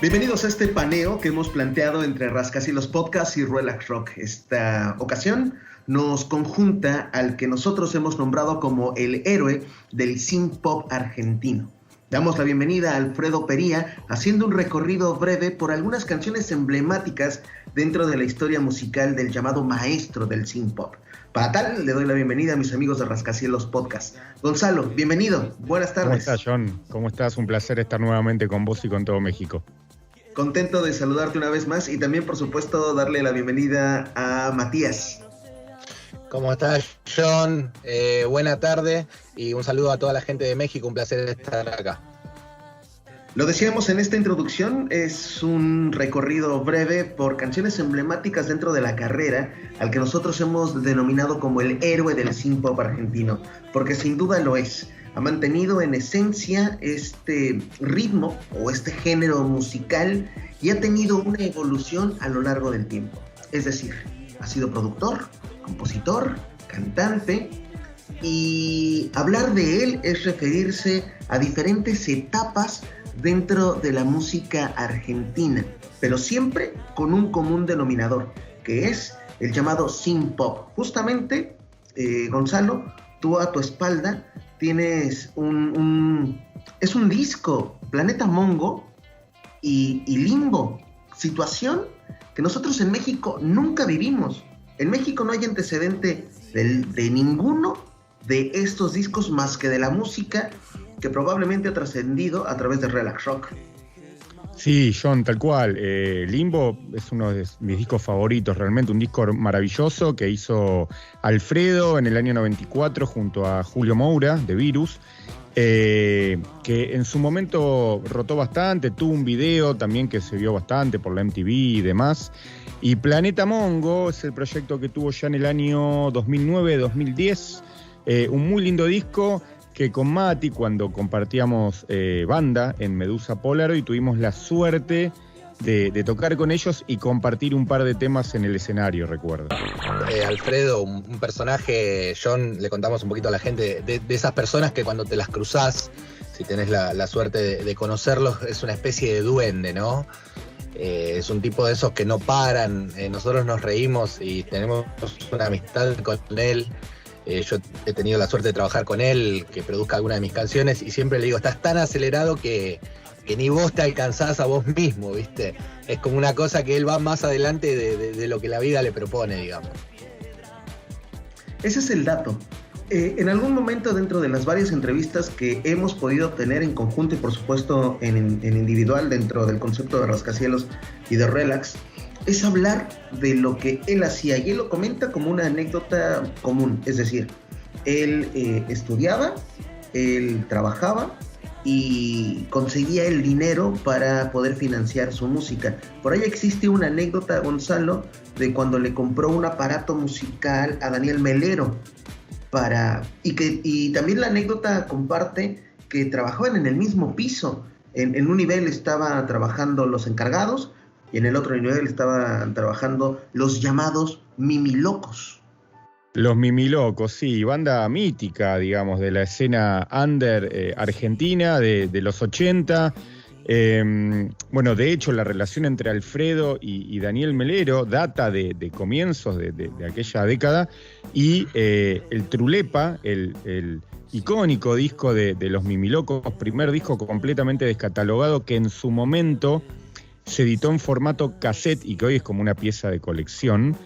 Bienvenidos a este paneo que hemos planteado entre Rascacielos Podcast y Relax Rock. Esta ocasión nos conjunta al que nosotros hemos nombrado como el héroe del synth pop argentino. Damos la bienvenida a Alfredo Pería, haciendo un recorrido breve por algunas canciones emblemáticas dentro de la historia musical del llamado maestro del synth pop. Para tal, le doy la bienvenida a mis amigos de Rascacielos Podcast. Gonzalo, bienvenido, buenas tardes. ¿Cómo estás, John? ¿Cómo estás? Un placer estar nuevamente con vos y con todo México. Contento de saludarte una vez más y también, por supuesto, darle la bienvenida a Matías. ¿Cómo estás, John? Buena tarde y un saludo a toda la gente de México, un placer estar acá. Lo decíamos en esta introducción, es un recorrido breve por canciones emblemáticas dentro de la carrera, al que nosotros hemos denominado como el héroe del synth pop argentino, porque sin duda lo es. Ha mantenido en esencia este ritmo o este género musical y ha tenido una evolución a lo largo del tiempo. Es decir, ha sido productor, compositor, cantante, y hablar de él es referirse a diferentes etapas dentro de la música argentina, pero siempre con un común denominador, que es el llamado synth pop. Justamente, Gonzalo, tú a tu espalda tienes es un disco, Planeta Mongo y Limbo, situación que nosotros en México nunca vivimos. En México no hay antecedente de ninguno de estos discos más que de la música que probablemente ha trascendido a través de Relax Rock. Sí, John, tal cual. Limbo es uno de mis discos favoritos, realmente un disco maravilloso que hizo Alfredo en el año 94 junto a Julio Moura de Virus, que en su momento rotó bastante, tuvo un video también que se vio bastante por la MTV y demás. Y Planeta Mongo es el proyecto que tuvo ya en el año 2009-2010, un muy lindo disco que con Mati, cuando compartíamos banda en Medusa Polaroid, tuvimos la suerte de tocar con ellos y compartir un par de temas en el escenario, recuerdo. Alfredo, un personaje, John, le contamos un poquito a la gente, de esas personas que cuando te las cruzás, si tenés la suerte de conocerlos, es una especie de duende, ¿no? Es un tipo de esos que no paran, nosotros nos reímos y tenemos una amistad con él. Yo he tenido la suerte de trabajar con él, que produzca alguna de mis canciones, y siempre le digo, estás tan acelerado que ni vos te alcanzás a vos mismo, ¿viste? Es como una cosa que él va más adelante de lo que la vida le propone, digamos. Ese es el dato. En algún momento dentro de las varias entrevistas que hemos podido tener en conjunto y por supuesto en individual dentro del concepto de Rascacielos y de Relax, es hablar de lo que él hacía, y él lo comenta como una anécdota común. Es decir, él estudiaba, él trabajaba y conseguía el dinero para poder financiar su música. Por ahí existe una anécdota, Gonzalo, de cuando le compró un aparato musical a Daniel Melero y también la anécdota comparte que trabajaban en el mismo piso. En un nivel estaban trabajando los encargados y en el otro nivel estaban trabajando los llamados Mimilocos. Los Mimilocos, sí, banda mítica, digamos, de la escena under argentina de los 80. Bueno, de hecho, la relación entre Alfredo y Daniel Melero data de comienzos de aquella década, y el Trulepa, el icónico disco de los Mimilocos, primer disco completamente descatalogado que en su momento se editó en formato cassette y que hoy es como una pieza de colección,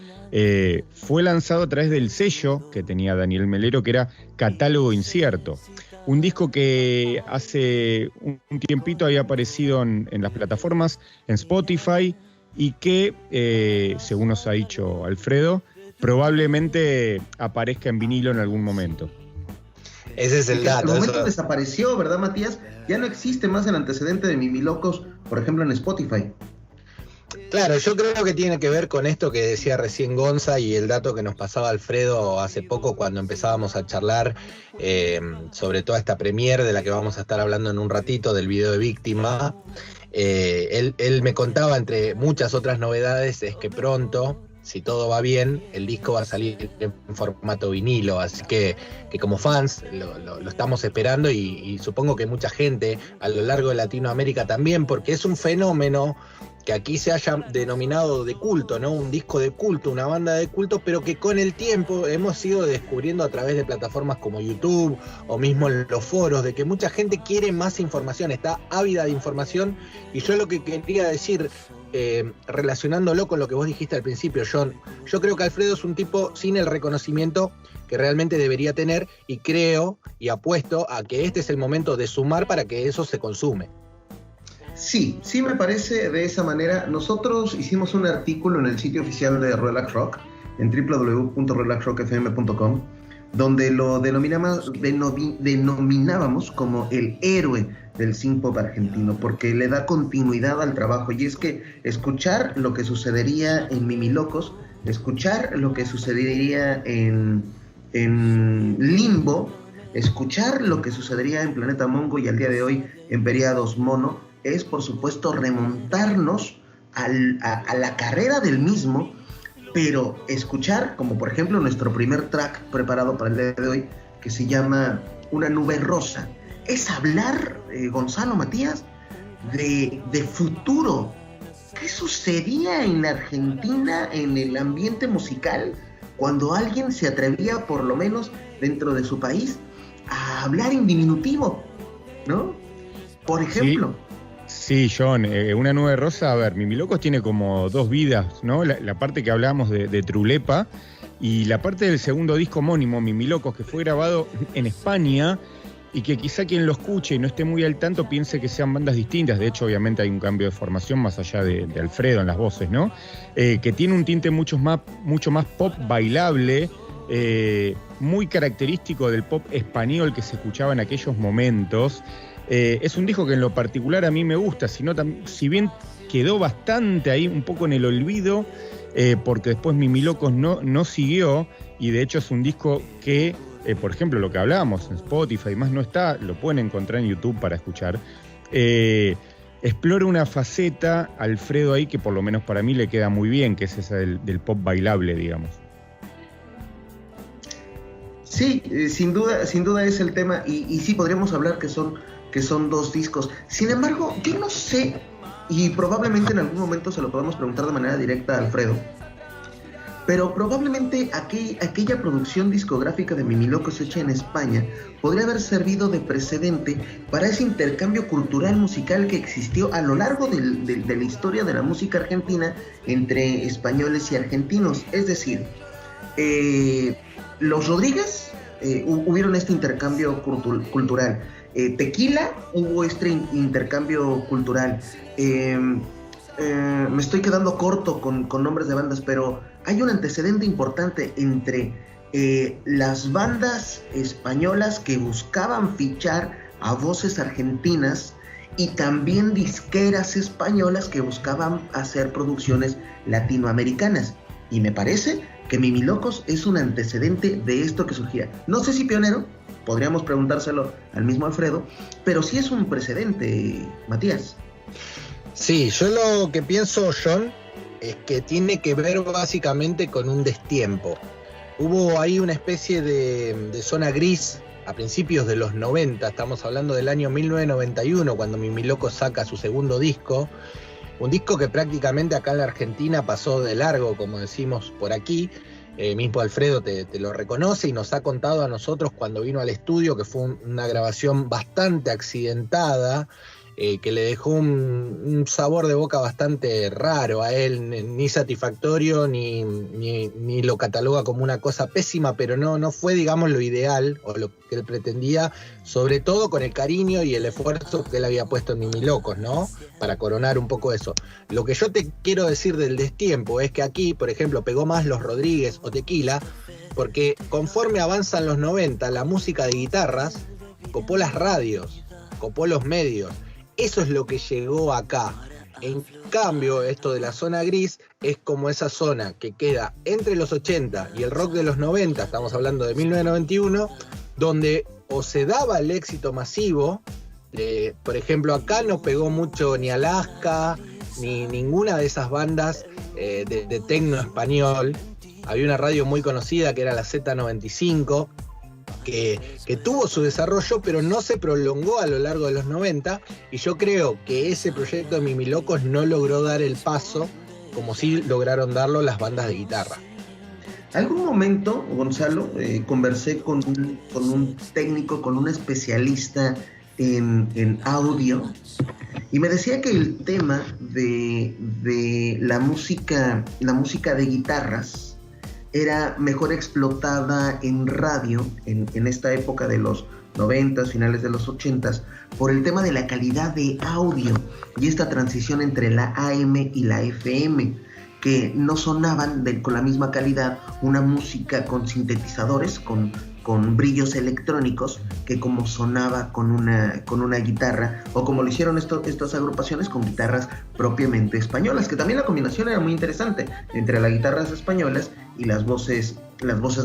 fue lanzado a través del sello que tenía Daniel Melero, que era Catálogo Incierto. Un disco que hace un tiempito había aparecido en las plataformas, en Spotify, y que, según nos ha dicho Alfredo, probablemente aparezca en vinilo en algún momento. Ese es el dato. En el momento desapareció, ¿verdad, Matías? Ya no existe más el antecedente de Mimilocos, por ejemplo, en Spotify. Claro, yo creo que tiene que ver con esto que decía recién Gonza y el dato que nos pasaba Alfredo hace poco cuando empezábamos a charlar sobre toda esta premiere de la que vamos a estar hablando en un ratito, del video de Víctima. Él me contaba, entre muchas otras novedades, es que pronto si todo va bien, el disco va a salir en formato vinilo, así que como fans lo estamos esperando y supongo que mucha gente a lo largo de Latinoamérica también, porque es un fenómeno que aquí se haya denominado de culto, ¿no? Un disco de culto, una banda de culto, pero que con el tiempo hemos ido descubriendo a través de plataformas como YouTube o mismo en los foros, de que mucha gente quiere más información, está ávida de información, y yo lo que quería decir, relacionándolo con lo que vos dijiste al principio, John, yo creo que Alfredo es un tipo sin el reconocimiento que realmente debería tener, y creo y apuesto a que este es el momento de sumar para que eso se consume. Sí me parece de esa manera. Nosotros hicimos un artículo en el sitio oficial de Relax Rock, en www.relaxrockfm.com, donde lo denominábamos como el héroe del synth pop argentino, porque le da continuidad al trabajo. Y es que escuchar lo que sucedería en Mimilocos, escuchar lo que sucedería en Limbo, escuchar lo que sucedería en Planeta Mongo y al día de hoy en Periados Mono, es por supuesto remontarnos a la carrera del mismo, pero escuchar, como por ejemplo nuestro primer track preparado para el día de hoy, que se llama Una nube rosa, es hablar, Gonzalo, Matías, de futuro. ¿Qué sucedía en la Argentina en el ambiente musical cuando alguien se atrevía, por lo menos dentro de su país, a hablar en diminutivo, ¿no? Por ejemplo. Sí, John, Una nube rosa, a ver, Mimilocos tiene como dos vidas, ¿no? La parte que hablábamos de Trulepa y la parte del segundo disco homónimo, Mimilocos, que fue grabado en España y que quizá quien lo escuche y no esté muy al tanto piense que sean bandas distintas. De hecho, obviamente hay un cambio de formación más allá de Alfredo en las voces, ¿no? Que tiene un tinte mucho más pop bailable, muy característico del pop español que se escuchaba en aquellos momentos. Es un disco que en lo particular a mí me gusta, si bien quedó bastante ahí un poco en el olvido, porque después Mimilocos no siguió, y de hecho es un disco que, por ejemplo, lo que hablábamos en Spotify y más no está, lo pueden encontrar en YouTube para escuchar. Explora una faceta, Alfredo, ahí que por lo menos para mí le queda muy bien, que es esa del pop bailable, digamos. Sí, sin duda es el tema, y sí podríamos hablar que son dos discos. Sin embargo, yo no sé, y probablemente en algún momento se lo podamos preguntar de manera directa a Alfredo, pero probablemente aquella producción discográfica de Mimilocos hecha en España podría haber servido de precedente para ese intercambio cultural musical que existió a lo largo de la historia de la música argentina entre españoles y argentinos. Es decir, los Rodríguez hubieron este intercambio cultural. Tequila, hubo este intercambio cultural. Me estoy quedando corto con nombres de bandas, pero hay un antecedente importante entre las bandas españolas que buscaban fichar a voces argentinas y también disqueras españolas que buscaban hacer producciones latinoamericanas. Y me parece que Mimilocos es un antecedente de esto que surgía. No sé si pionero, podríamos preguntárselo al mismo Alfredo, pero sí es un precedente, Matías. Sí, yo lo que pienso, John, es que tiene que ver básicamente con un destiempo. Hubo ahí una especie de zona gris a principios de los 90, estamos hablando del año 1991, cuando Mimilocos saca su segundo disco, un disco que prácticamente acá en la Argentina pasó de largo, como decimos por aquí. Mismo Alfredo te lo reconoce y nos ha contado a nosotros cuando vino al estudio que fue una grabación bastante accidentada, que le dejó un sabor de boca bastante raro a él, ni satisfactorio, ni lo cataloga como una cosa pésima, pero no fue, digamos, lo ideal o lo que él pretendía, sobre todo con el cariño y el esfuerzo que él había puesto en Mimilocos, ¿no? Para coronar un poco eso. Lo que yo te quiero decir del destiempo es que aquí, por ejemplo, pegó más los Rodríguez o Tequila, porque conforme avanzan los 90, la música de guitarras copó las radios, copó los medios. Eso es lo que llegó acá. En cambio, esto de la zona gris es como esa zona que queda entre los 80 y el rock de los 90, estamos hablando de 1991, donde o se daba el éxito masivo, por ejemplo, acá no pegó mucho ni Alaska, ni ninguna de esas bandas de tecno español. Había una radio muy conocida que era la Z95, que tuvo su desarrollo, pero no se prolongó a lo largo de los 90, y yo creo que ese proyecto de Mimilocos no logró dar el paso como sí lograron darlo las bandas de guitarra. Algún momento, Gonzalo, conversé con un técnico, con un especialista en audio, y me decía que el tema de la música de guitarras era mejor explotada en radio en esta época de los 90, finales de los 80, por el tema de la calidad de audio y esta transición entre la AM y la FM, que no sonaban con la misma calidad una música con sintetizadores, con brillos electrónicos, que como sonaba con una guitarra, o como lo hicieron estas agrupaciones con guitarras propiamente españolas, que también la combinación era muy interesante entre las guitarras españolas y las voces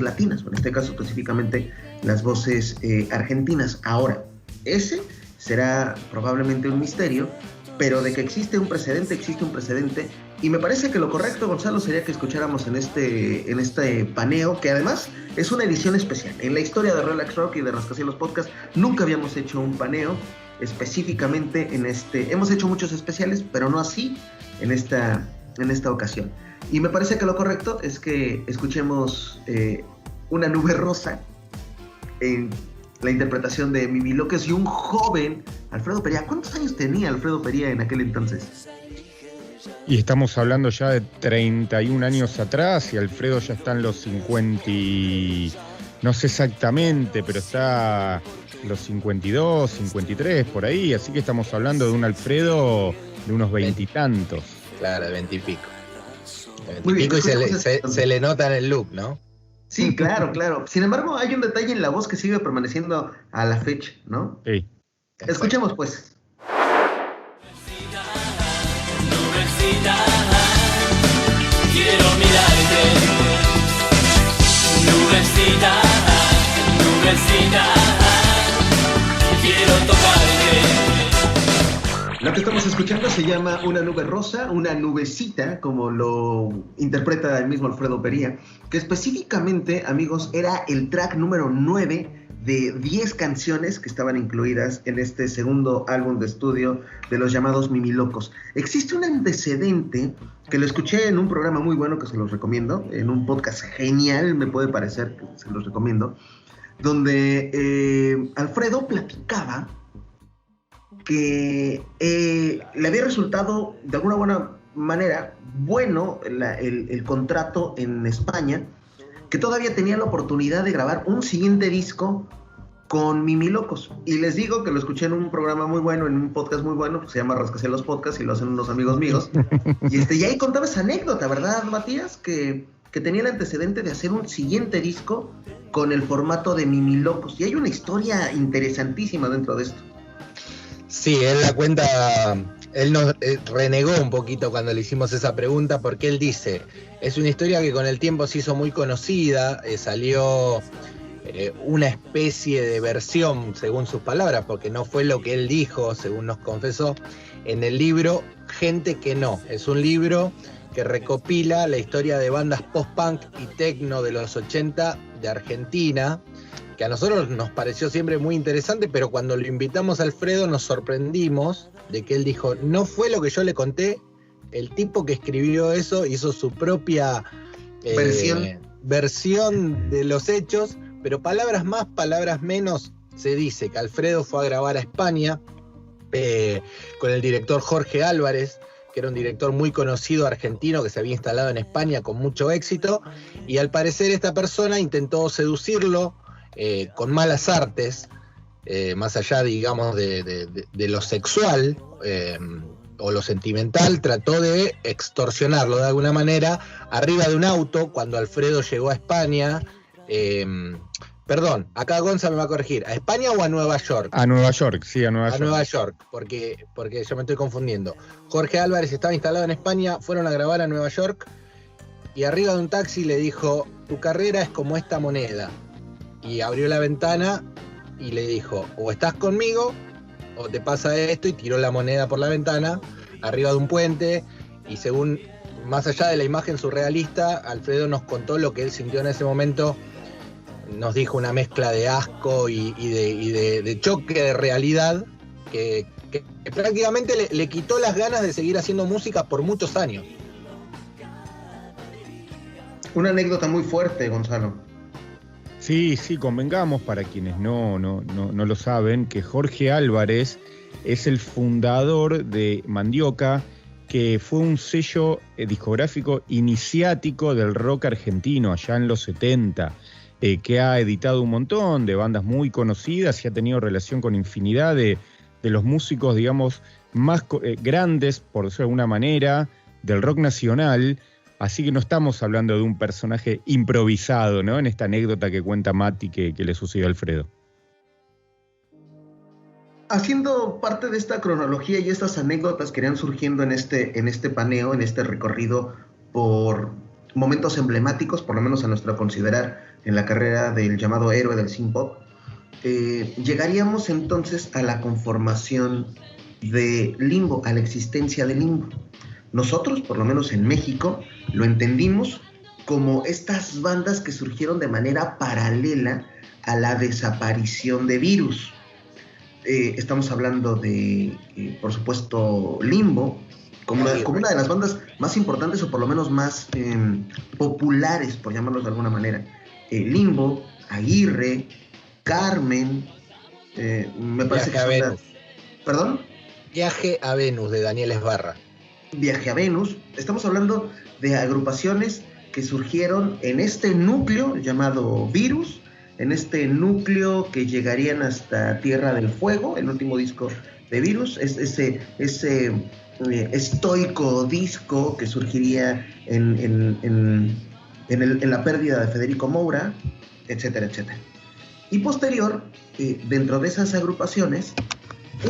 latinas, en este caso específicamente las voces argentinas. Ahora, ese será probablemente un misterio, pero de que existe un precedente, y me parece que lo correcto, Gonzalo, sería que escucháramos en este paneo, que además es una edición especial. En la historia de Relax Rock y de Rascacielos Podcast nunca habíamos hecho un paneo específicamente en este. Hemos hecho muchos especiales, pero no así en esta ocasión. Y me parece que lo correcto es que escuchemos Una nube rosa en la interpretación de Mimilocos y un joven Alfredo Pería. ¿Cuántos años tenía Alfredo Pería en aquel entonces? Y estamos hablando ya de 31 años atrás, y Alfredo ya está en los 50, no sé exactamente, pero está en los 52, 53, por ahí, así que estamos hablando de un Alfredo de unos 20 y tantos. Claro, de 20 y pico. Muy bien, y se le nota en el look, ¿no? Sí, claro. Sin embargo, hay un detalle en la voz que sigue permaneciendo a la fecha, ¿no? Sí. Escuchemos, pues. Quiero mirarte, nubecita, quiero tocarte. Lo que estamos escuchando se llama Una nube rosa, una nubecita, como lo interpreta el mismo Alfredo Pería, que específicamente, amigos, era el track número 9 de 10 canciones que estaban incluidas en este segundo álbum de estudio de los llamados Mimilocos. Existe un antecedente que lo escuché en un programa muy bueno que se los recomiendo, en un podcast genial, me puede parecer, que se los recomiendo, donde Alfredo platicaba que le había resultado de alguna buena manera bueno el contrato en España, que todavía tenía la oportunidad de grabar un siguiente disco con Mimilocos. Y les digo que lo escuché en un programa muy bueno, en un podcast muy bueno, que se llama Rascacielos Podcast, y lo hacen unos amigos míos. Y ahí contaba esa anécdota, ¿verdad, Matías? Que tenía el antecedente de hacer un siguiente disco con el formato de Mimilocos. Y hay una historia interesantísima dentro de esto. Sí, él la cuenta. Él nos renegó un poquito cuando le hicimos esa pregunta, porque él dice, es una historia que con el tiempo se hizo muy conocida, salió una especie de versión, según sus palabras, porque no fue lo que él dijo, según nos confesó, en el libro Gente que no. Es un libro que recopila la historia de bandas post-punk y techno de los 80 de Argentina, que a nosotros nos pareció siempre muy interesante, pero cuando lo invitamos a Alfredo nos sorprendimos de que él dijo, no fue lo que yo le conté, el tipo que escribió eso hizo su propia versión de los hechos, pero palabras más, palabras menos, se dice que Alfredo fue a grabar a España con el director Jorge Álvarez, que era un director muy conocido argentino que se había instalado en España con mucho éxito, y al parecer esta persona intentó seducirlo con malas artes, más allá, digamos, de lo sexual o lo sentimental, trató de extorsionarlo de alguna manera arriba de un auto cuando Alfredo llegó a España. Perdón, acá Gonza me va a corregir, ¿a España o a Nueva York? A Nueva York, sí, a Nueva York. A Nueva York, porque yo me estoy confundiendo. Jorge Álvarez estaba instalado en España, fueron a grabar a Nueva York y arriba de un taxi le dijo, tu carrera es como esta moneda. Y abrió la ventana y le dijo, o estás conmigo o te pasa esto, y tiró la moneda por la ventana arriba de un puente, y según más allá de la imagen surrealista, Alfredo nos contó lo que él sintió en ese momento. Nos dijo una mezcla de asco y de choque de realidad que prácticamente le quitó las ganas de seguir haciendo música por muchos años. Una anécdota muy fuerte, Gonzalo. Sí, convengamos, para quienes no lo saben, que Jorge Álvarez es el fundador de Mandioca, que fue un sello discográfico iniciático del rock argentino allá en los 70, que ha editado un montón de bandas muy conocidas y ha tenido relación con infinidad de los músicos, digamos, más grandes, por decirlo de alguna manera, del rock nacional. Así que no estamos hablando de un personaje improvisado, ¿no? En esta anécdota que cuenta Mati que le sucedió a Alfredo. Haciendo parte de esta cronología y estas anécdotas que irán surgiendo en este paneo, en este recorrido por momentos emblemáticos, por lo menos a nuestro considerar, en la carrera del llamado héroe del synth-pop, llegaríamos entonces a la conformación de Limbo, a la existencia de Limbo. Nosotros, por lo menos en México, lo entendimos como estas bandas que surgieron de manera paralela a la desaparición de Virus. Estamos hablando de, por supuesto, Limbo, como una de las bandas más importantes o por lo menos más populares, por llamarlos de alguna manera. Limbo, Aguirre, Carmen, me parece Viaje que a son Venus. ¿Perdón? Viaje a Venus, de Daniel Esbarra. Viaje a Venus. Estamos hablando de agrupaciones que surgieron en este núcleo llamado Virus, en este núcleo que llegarían hasta Tierra del Fuego, el último disco de Virus, ese estoico disco que surgiría en la pérdida de Federico Moura, etcétera, etcétera. Y posterior, dentro de esas agrupaciones,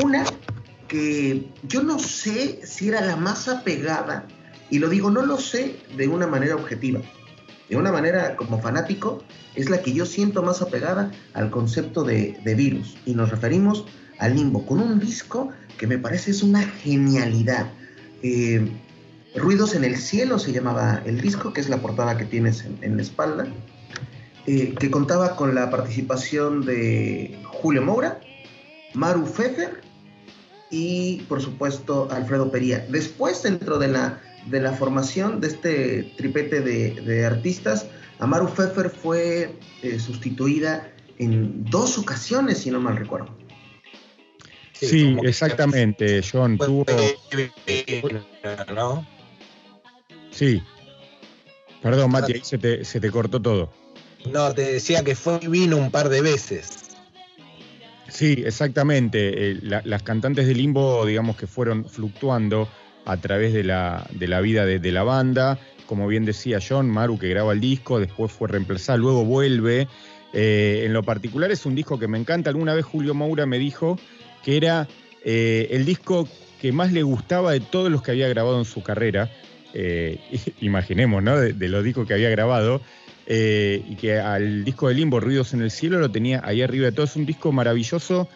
una que yo no sé si era la más apegada, y lo digo, no lo sé de una manera objetiva, de una manera como fanático, es la que yo siento más apegada al concepto de Virus, y nos referimos a Limbo, con un disco que me parece es una genialidad. Ruidos en el Cielo se llamaba el disco, que es la portada que tienes en la espalda, que contaba con la participación de Julio Moura, Maru Pfeffer y por supuesto Alfredo Pería. Después, dentro de la formación de este tripete de artistas, Amaru Pfeffer fue sustituida en 2 ocasiones, si no mal recuerdo. Sí, exactamente, John. Tuvo... ¿no? Sí. Perdón, Mati, ahí se te cortó todo. No, te decía que fue y vino un par de veces. Sí, exactamente. Las cantantes de Limbo, digamos que fueron fluctuando a través de la vida de la banda. Como bien decía John, Maru, que graba el disco, después fue reemplazada, luego vuelve. En lo particular es un disco que me encanta. Alguna vez Julio Moura me dijo que era el disco que más le gustaba de todos los que había grabado en su carrera. Imaginemos, ¿no? De los discos que había grabado. Y que al disco de Limbo, Ruidos en el Cielo, lo tenía ahí arriba de todo. Es un disco maravilloso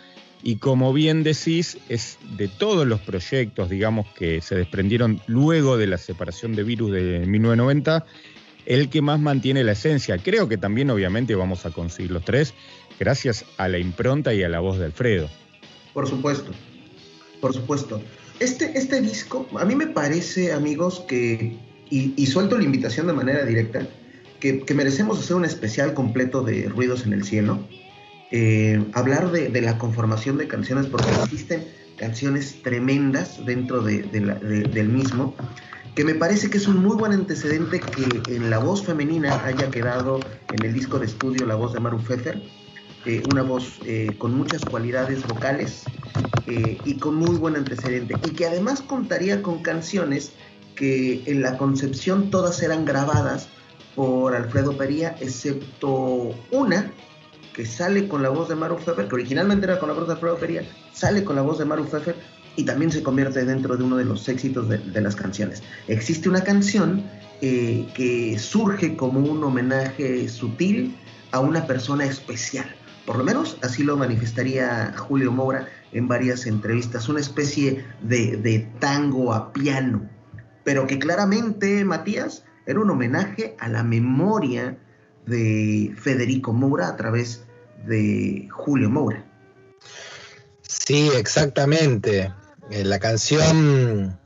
y, como bien decís, es de todos los proyectos, digamos, que se desprendieron luego de la separación de Virus de 1990, el que más mantiene la esencia. Creo que también, obviamente, vamos a conseguir los 3 gracias a la impronta y a la voz de Alfredo. Por supuesto, por supuesto. Este disco, a mí me parece, amigos, que, y suelto la invitación de manera directa, que merecemos hacer un especial completo de Ruidos en el Cielo, hablar de la conformación de canciones, porque existen canciones tremendas dentro del mismo, que me parece que es un muy buen antecedente que en la voz femenina haya quedado en el disco de estudio la voz de Maru Pfeffer, una voz con muchas cualidades vocales y con muy buen antecedente, y que además contaría con canciones que en la concepción todas eran grabadas por Alfredo Pería, excepto una que sale con la voz de Maru Pfeffer, que originalmente era con la voz de Alfredo Pería, sale con la voz de Maru Pfeffer y también se convierte dentro de uno de los éxitos de las canciones. Existe una canción que surge como un homenaje sutil a una persona especial, por lo menos así lo manifestaría Julio Moura en varias entrevistas, una especie de tango a piano, pero que claramente, Matías, era un homenaje a la memoria de Federico Moura a través de Julio Moura. Sí, exactamente. La canción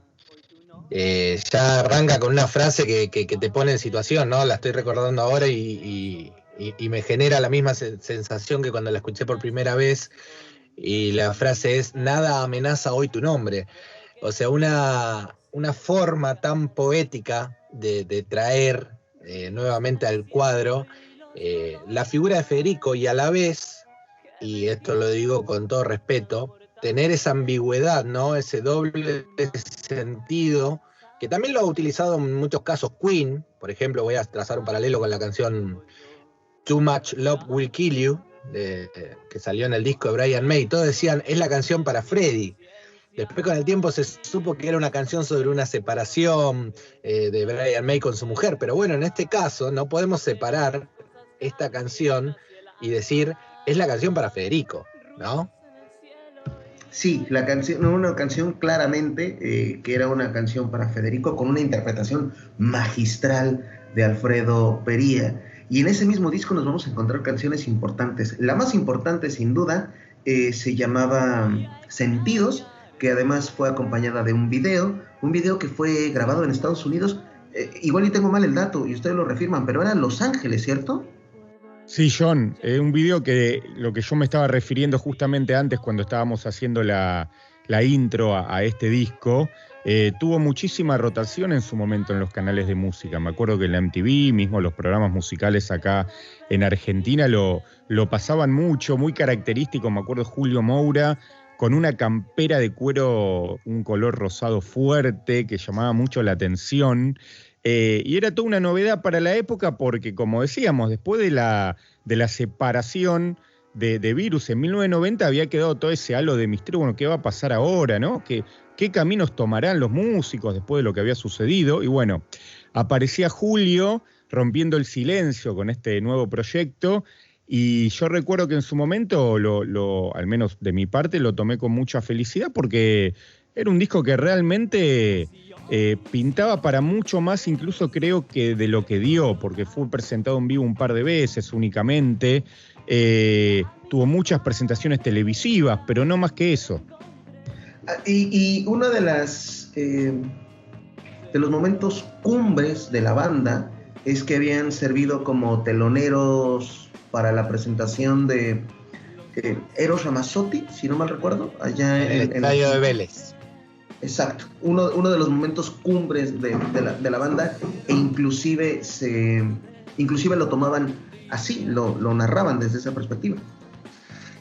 ya arranca con una frase que te pone en situación, ¿no? La estoy recordando ahora y me genera la misma sensación que cuando la escuché por primera vez. Y la frase es: nada amenaza hoy tu nombre. O sea, una forma tan poética de traer nuevamente al cuadro la figura de Federico, y a la vez, y esto lo digo con todo respeto, tener esa ambigüedad, ¿no? Ese doble sentido, que también lo ha utilizado en muchos casos Queen. Por ejemplo, voy a trazar un paralelo con la canción Too Much Love Will Kill You, que salió en el disco de Brian May. Todos decían, es la canción para Freddie. Después, con el tiempo, se supo que era una canción sobre una separación de Brian May con su mujer. Pero bueno, en este caso no podemos separar esta canción y decir, es la canción para Federico, ¿no? Sí, la canción, una canción claramente que era una canción para Federico, con una interpretación magistral de Alfredo Pería. Y en ese mismo disco nos vamos a encontrar canciones importantes. La más importante, sin duda, se llamaba Sentidos, que además fue acompañada de un video que fue grabado en Estados Unidos. Igual y tengo mal el dato y ustedes lo refirman, pero era en Los Ángeles, ¿cierto? Sí, John, un video que lo que yo me estaba refiriendo justamente antes cuando estábamos haciendo la intro a este disco, tuvo muchísima rotación en su momento en los canales de música. Me acuerdo que en la MTV, mismo los programas musicales acá en Argentina lo pasaban mucho, muy característico. Me acuerdo de Julio Moura con una campera de cuero, un color rosado fuerte que llamaba mucho la atención. Y era toda una novedad para la época porque, como decíamos, después de la separación de Virus en 1990 había quedado todo ese halo de misterio. Bueno, ¿qué va a pasar ahora, no? ¿Qué caminos tomarán los músicos después de lo que había sucedido? Y bueno, aparecía Julio rompiendo el silencio con este nuevo proyecto. Y yo recuerdo que en su momento, al menos de mi parte, lo tomé con mucha felicidad porque era un disco que realmente pintaba para mucho más, incluso creo que de lo que dio, porque fue presentado en vivo un par de veces únicamente. Tuvo muchas presentaciones televisivas, pero no más que eso. Y uno de los momentos cumbres de la banda es que habían servido como teloneros para la presentación de Eros Ramazzotti, si no mal recuerdo, allá en el estadio de Vélez. Exacto, uno de los momentos cumbres de la banda, e inclusive lo tomaban así, lo narraban desde esa perspectiva.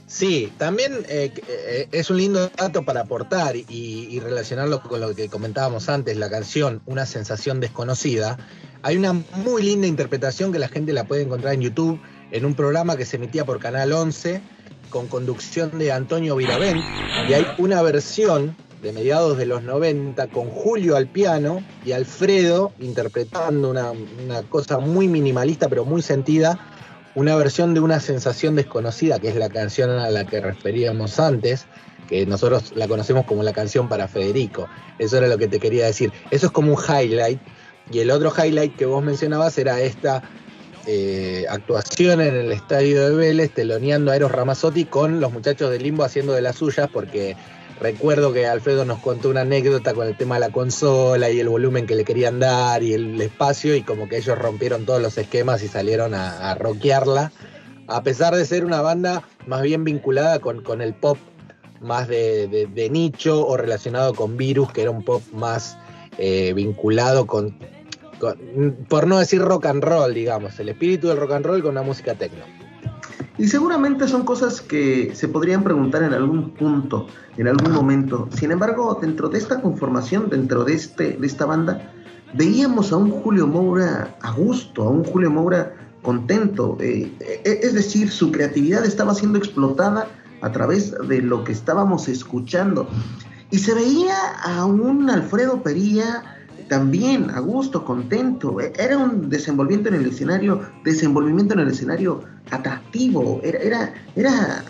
Sí, también es un lindo dato para aportar y relacionarlo con lo que comentábamos antes, la canción Una sensación desconocida. Hay una muy linda interpretación que la gente la puede encontrar en YouTube, en un programa que se emitía por Canal 11, con conducción de Antonio Viravent, y hay una versión de mediados de los 90 con Julio al piano y Alfredo interpretando una cosa muy minimalista pero muy sentida, una versión de Una sensación desconocida, que es la canción a la que referíamos antes, que nosotros la conocemos como la canción para Federico. Eso era lo que te quería decir. Eso es como un highlight, y el otro highlight que vos mencionabas era esta actuación en el estadio de Vélez, teloneando a Eros Ramazzotti con los muchachos de Limbo haciendo de las suyas, porque recuerdo que Alfredo nos contó una anécdota con el tema de la consola y el volumen que le querían dar y el espacio, y como que ellos rompieron todos los esquemas y salieron a rockearla, a pesar de ser una banda más bien vinculada con el pop más de nicho, o relacionado con Virus, que era un pop más vinculado con, por no decir rock and roll, digamos, el espíritu del rock and roll con la música techno. Y seguramente son cosas que se podrían preguntar en algún punto, en algún momento. Sin embargo, dentro de esta conformación, dentro de esta banda, veíamos a un Julio Moura a gusto, a un Julio Moura contento. Es decir, su creatividad estaba siendo explotada a través de lo que estábamos escuchando. Y se veía a un Alfredo Pería también a gusto, contento. Era un desenvolvimiento en el escenario atractivo. Era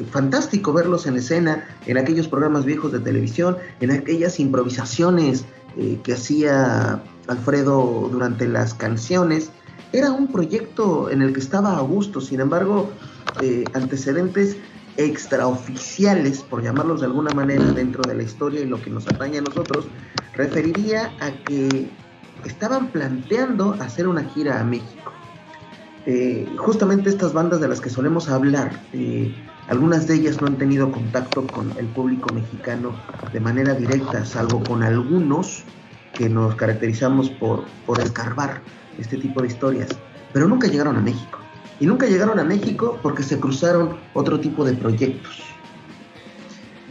fantástico verlos en escena, en aquellos programas viejos de televisión, en aquellas improvisaciones que hacía Alfredo durante las canciones. Era un proyecto en el que estaba a gusto, sin embargo, antecedentes extraoficiales, por llamarlos de alguna manera, dentro de la historia y lo que nos atañe a nosotros, referiría a que estaban planteando hacer una gira a México. Justamente estas bandas de las que solemos hablar, algunas de ellas no han tenido contacto con el público mexicano de manera directa, salvo con algunos que nos caracterizamos por escarbar este tipo de historias, pero nunca llegaron a México. Y nunca llegaron a México porque se cruzaron otro tipo de proyectos.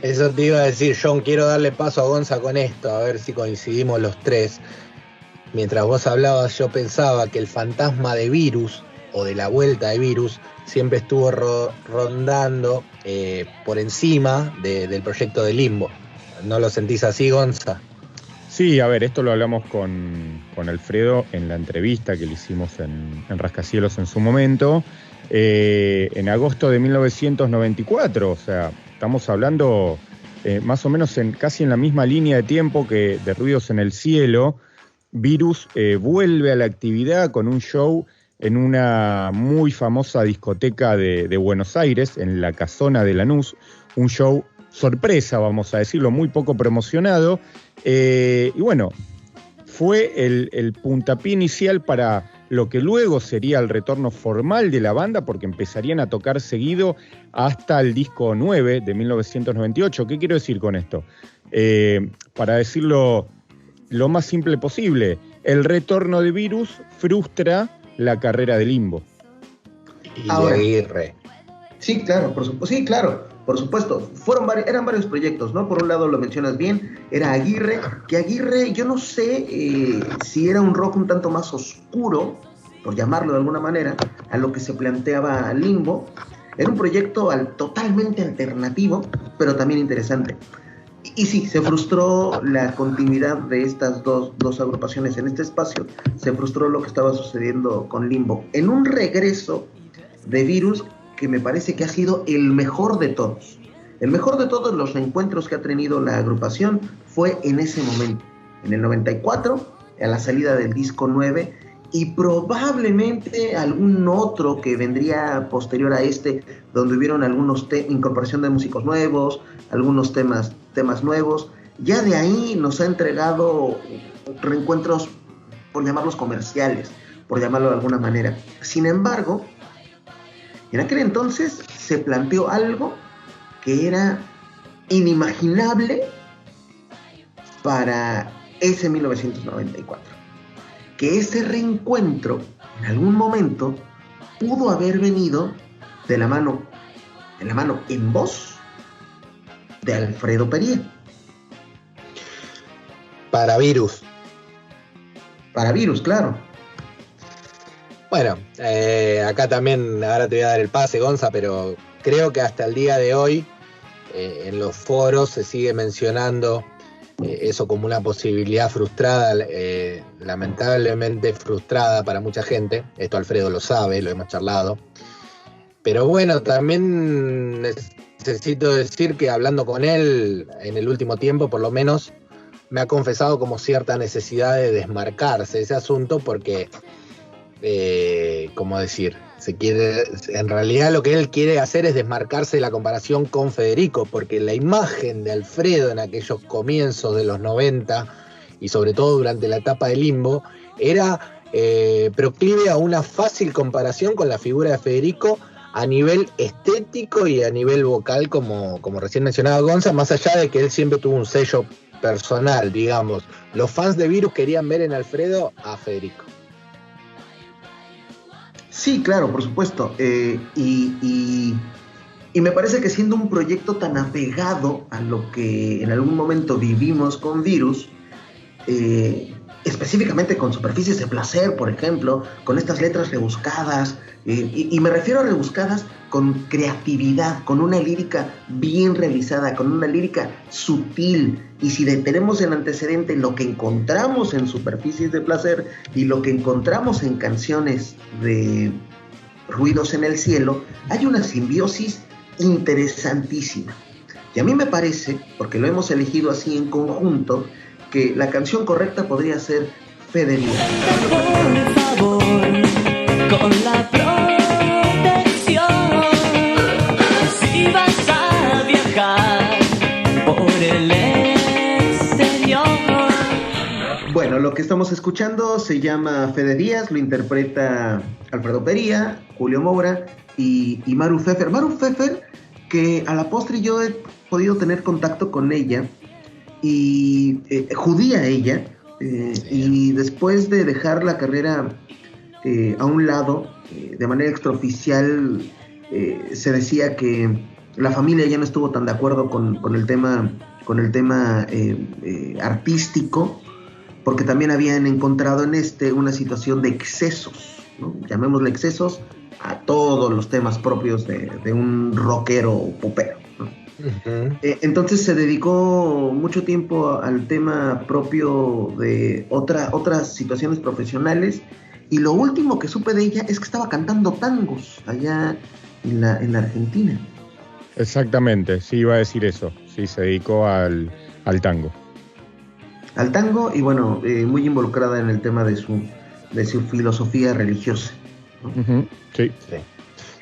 Eso te iba a decir, John, quiero darle paso a Gonza con esto, a ver si coincidimos los tres. Mientras vos hablabas, yo pensaba que el fantasma de Virus, o de la vuelta de Virus, siempre estuvo rondando por encima del proyecto de Limbo. ¿No lo sentís así, Gonza? Sí, a ver, esto lo hablamos con Alfredo en la entrevista que le hicimos en Rascacielos en su momento, en agosto de 1994, o sea, estamos hablando más o menos casi en la misma línea de tiempo que de Ruidos en el Cielo. Virus vuelve a la actividad con un show en una muy famosa discoteca de Buenos Aires, en la Casona de Lanús, un show sorpresa, vamos a decirlo, muy poco promocionado, y bueno, fue el puntapié inicial para lo que luego sería el retorno formal de la banda, porque empezarían a tocar seguido hasta el disco 9 de 1998. ¿Qué quiero decir con esto? Para decirlo lo más simple posible, el retorno de Virus frustra la carrera de Limbo. Y de Aguirre. Sí, claro, por supuesto. Eran varios proyectos, ¿no? Por un lado lo mencionas bien, era Aguirre, que Aguirre, yo no sé si era un rock un tanto más oscuro, por llamarlo de alguna manera, a lo que se planteaba Limbo. Era un proyecto totalmente alternativo, pero también interesante. Y sí, se frustró la continuidad de estas dos agrupaciones en este espacio, se frustró lo que estaba sucediendo con Limbo. En un regreso de Virus que me parece que ha sido el mejor de todos. El mejor de todos los reencuentros que ha tenido la agrupación fue en ese momento, en el 94, a la salida del disco 9, y probablemente algún otro que vendría posterior a este, donde hubieron algunos incorporación de músicos nuevos, algunos temas nuevos. Ya de ahí nos ha entregado reencuentros, por llamarlos comerciales, por llamarlo de alguna manera. Sin embargo, en aquel entonces se planteó algo que era inimaginable para ese 1994. Que ese reencuentro, en algún momento, pudo haber venido de la mano en voz de Alfredo Pería. Para Virus. Para Virus, claro. Bueno, acá también, ahora te voy a dar el pase, Gonza, pero creo que hasta el día de hoy en los foros se sigue mencionando eso como una posibilidad frustrada, lamentablemente frustrada para mucha gente. Esto Alfredo lo sabe, lo hemos charlado. Pero bueno, también necesito decir que hablando con él en el último tiempo, por lo menos, me ha confesado como cierta necesidad de desmarcarse de ese asunto porque... ¿cómo decir? En realidad lo que él quiere hacer es desmarcarse de la comparación con Federico, porque la imagen de Alfredo en aquellos comienzos de los 90 y sobre todo durante la etapa de Limbo era proclive a una fácil comparación con la figura de Federico a nivel estético y a nivel vocal, como recién mencionaba Gonza, más allá de que él siempre tuvo un sello personal, digamos. Los fans de Virus querían ver en Alfredo a Federico. Sí, claro, por supuesto. Y me parece que siendo un proyecto tan apegado a lo que en algún momento vivimos con Virus, específicamente con Superficies de Placer, por ejemplo, con estas letras rebuscadas, y me refiero a rebuscadas con creatividad, con una lírica bien realizada, con una lírica sutil. Y si tenemos en antecedente lo que encontramos en Superficies de Placer y lo que encontramos en canciones de Ruidos en el Cielo, hay una simbiosis interesantísima. Y a mí me parece, porque lo hemos elegido así en conjunto, que la canción correcta podría ser Fe de Díaz. Por favor, con la protección, si vas a viajar por el exterior. Bueno, lo que estamos escuchando se llama Fe de Díaz, lo interpreta Alfredo Pería, Julio Moura y Maru Pfeffer. Maru Pfeffer, que a la postre yo he podido tener contacto con ella, y judía ella, y después de dejar la carrera a un lado, de manera extraoficial, se decía que la familia ya no estuvo tan de acuerdo con el tema artístico, porque también habían encontrado en una situación de excesos, ¿no? Llamémosle excesos a todos los temas propios de un rockero popero, ¿no? Uh-huh. Entonces se dedicó mucho tiempo al tema propio de otras situaciones profesionales, y lo último que supe de ella es que estaba cantando tangos allá en la Argentina. Exactamente, sí, iba a decir eso. Sí, se dedicó al tango. Al tango, y bueno, muy involucrada en el tema de su filosofía religiosa, ¿no? Uh-huh. Sí.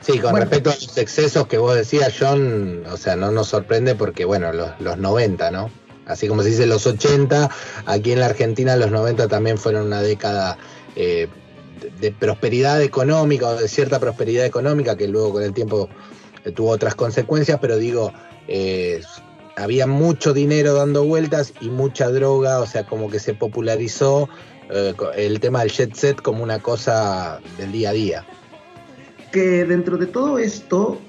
Sí, con respecto a los excesos que vos decías, John, o sea, no nos sorprende porque, bueno, los 90, ¿no? Así como se dice los 80, aquí en la Argentina los 90 también fueron una década de prosperidad económica, o de cierta prosperidad económica, que luego con el tiempo tuvo otras consecuencias, pero digo, había mucho dinero dando vueltas y mucha droga, o sea, como que se popularizó el tema del jet set como una cosa del día a día. Que dentro de todo esto,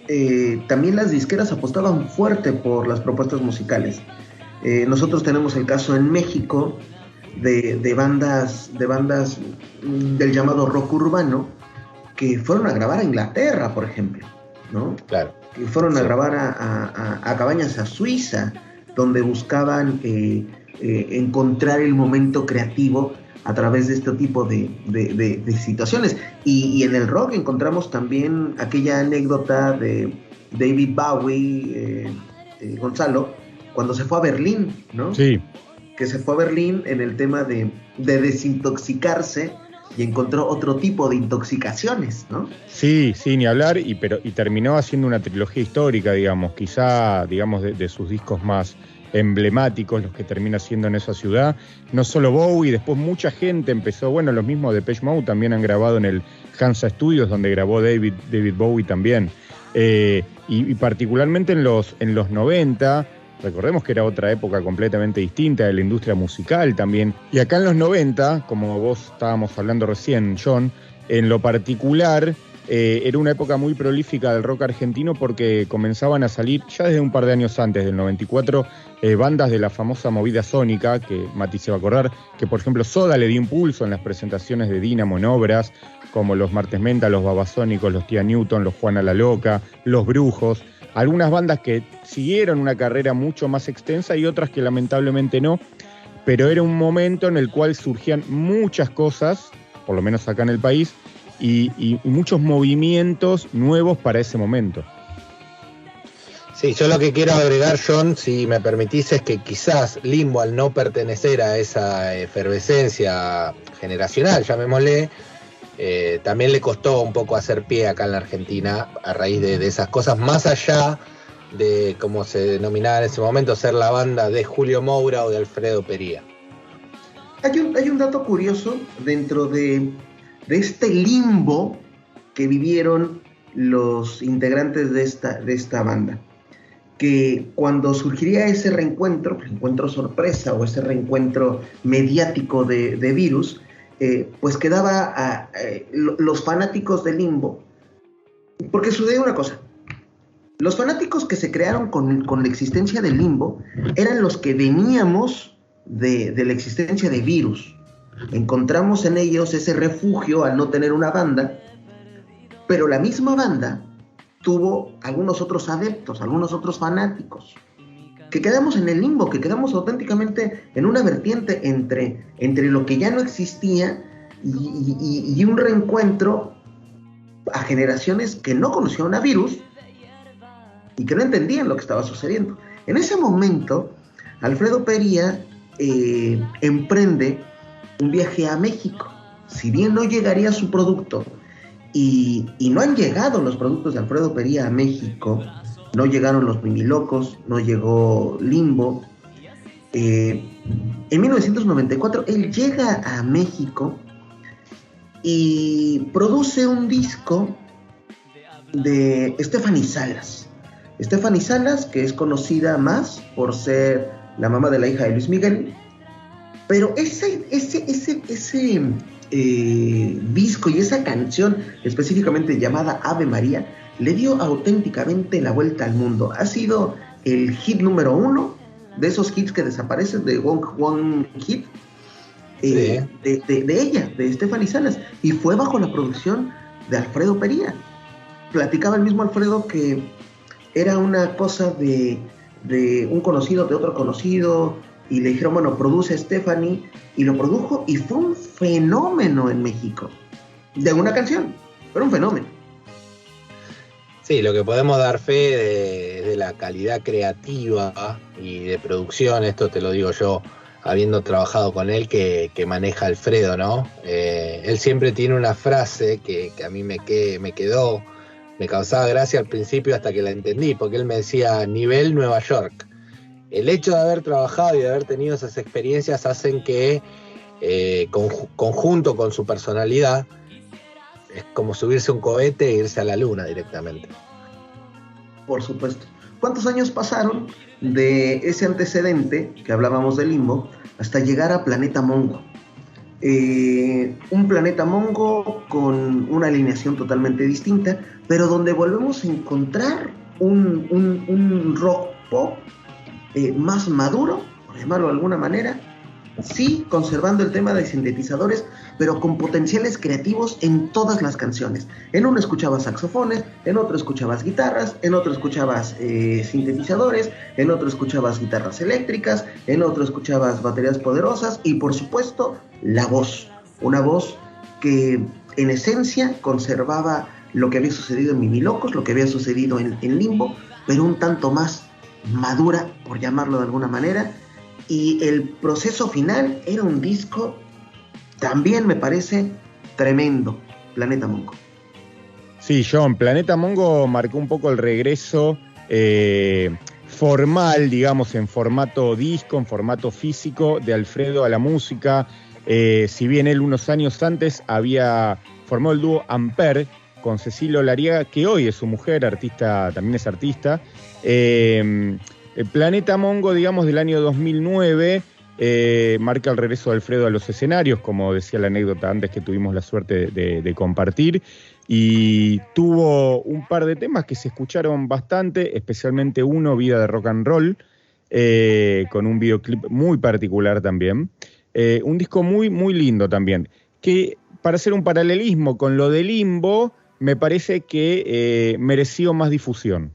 también las disqueras apostaban fuerte por las propuestas musicales. Nosotros tenemos el caso en México de bandas del llamado rock urbano que fueron a grabar a Inglaterra, por ejemplo, ¿no? Claro. Que fueron a grabar a cabañas a Suiza, donde buscaban encontrar el momento creativo a través de este tipo de situaciones. Y en el rock encontramos también aquella anécdota de David Bowie, Gonzalo, cuando se fue a Berlín, ¿no? Sí. Que se fue a Berlín en el tema de desintoxicarse, y encontró otro tipo de intoxicaciones, ¿no? Sí, ni hablar, y terminó haciendo una trilogía histórica, digamos, quizá, digamos, de sus discos más emblemáticos, los que termina haciendo en esa ciudad. No solo Bowie, después mucha gente empezó, bueno, los mismos de Depeche Mode también han grabado en el Hansa Studios, donde grabó David Bowie también. Y particularmente en los 90, recordemos que era otra época completamente distinta de la industria musical también. Y acá en los 90, como vos estábamos hablando recién, John, en lo particular, era una época muy prolífica del rock argentino, porque comenzaban a salir, ya desde un par de años antes, del 94, bandas de la famosa movida sónica, que Mati se va a acordar, que por ejemplo Soda le dio impulso en las presentaciones de Dínamo en obras, como los Martes Menta, los Babasónicos, los Tía Newton, los Juana la Loca, los Brujos. Algunas bandas que siguieron una carrera mucho más extensa y otras que lamentablemente no, pero era un momento en el cual surgían muchas cosas, por lo menos acá en el país, y muchos movimientos nuevos para ese momento. Sí, yo lo que quiero agregar, John, si me permitís, es que quizás Limbo, al no pertenecer a esa efervescencia generacional, llamémosle, también le costó un poco hacer pie acá en la Argentina a raíz de esas cosas, más allá de, como se denominaba en ese momento, ser la banda de Julio Moura o de Alfredo Pería. Hay un dato curioso dentro de este limbo que vivieron los integrantes de esta banda, que cuando surgiría ese reencuentro sorpresa, o ese reencuentro mediático de Virus, pues quedaba los fanáticos de Limbo, porque sucede una cosa: los fanáticos que se crearon con la existencia de Limbo eran los que veníamos de la existencia de Virus. Encontramos en ellos ese refugio al no tener una banda, pero la misma banda tuvo algunos otros adeptos, algunos otros fanáticos, que quedamos en el limbo, que quedamos auténticamente en una vertiente entre lo que ya no existía y un reencuentro a generaciones que no conocían a Virus y que no entendían lo que estaba sucediendo. En ese momento, Alfredo Pería emprende un viaje a México. Si bien no llegaría su producto, y no han llegado los productos de Alfredo Pería a México, no llegaron los Mimilocos, no llegó Limbo. En 1994 él llega a México y produce un disco de Stephanie Salas. Stephanie Salas, que es conocida más por ser la mamá de la hija de Luis Miguel, pero ese disco y esa canción específicamente llamada Ave María le dio auténticamente la vuelta al mundo. Ha sido el hit número 1 de esos hits que desaparecen, de One Hit, sí. de ella, de Stephanie Salas, y fue bajo la producción de Alfredo Pería. Platicaba el mismo Alfredo que era una cosa de un conocido, de otro conocido, y le dijeron, bueno, produce a Stephanie, y lo produjo, y fue un fenómeno en México, de una canción, pero un fenómeno. Sí, lo que podemos dar fe de la calidad creativa y de producción, esto te lo digo yo, habiendo trabajado con él, que maneja Alfredo, ¿no? Él siempre tiene una frase que a mí me quedó, me causaba gracia al principio hasta que la entendí, porque él me decía, nivel Nueva York. El hecho de haber trabajado y de haber tenido esas experiencias hacen que, conjunto con su personalidad, es como subirse a un cohete e irse a la luna directamente. Por supuesto. ¿Cuántos años pasaron de ese antecedente, que hablábamos de Limbo, hasta llegar a Planeta Mongo? Un Planeta Mongo con una alineación totalmente distinta, pero donde volvemos a encontrar un rock pop más maduro, por llamarlo de alguna manera, sí, conservando el tema de sintetizadores, pero con potenciales creativos en todas las canciones. En uno escuchabas saxofones, en otro escuchabas guitarras, en otro escuchabas sintetizadores, en otro escuchabas guitarras eléctricas, en otro escuchabas baterías poderosas y, por supuesto, la voz. Una voz que, en esencia, conservaba lo que había sucedido en Mimilocos, lo que había sucedido en Limbo, pero un tanto más madura, por llamarlo de alguna manera. Y el proceso final era un disco también, me parece, tremendo, Planeta Mongo. Sí, John, Planeta Mongo marcó un poco el regreso formal, digamos, en formato disco, en formato físico, de Alfredo a la música. Si bien él unos años antes había formado el dúo Ampere con Cecilia Olariaga, que hoy es su mujer, artista, también es artista. El Planeta Mongo, digamos, del año 2009, marca el regreso de Alfredo a los escenarios, como decía la anécdota antes que tuvimos la suerte de compartir, y tuvo un par de temas que se escucharon bastante, especialmente uno, Vida de Rock and Roll, con un videoclip muy particular también. Un disco muy, muy lindo también, que para hacer un paralelismo con lo de Limbo, me parece que mereció más difusión.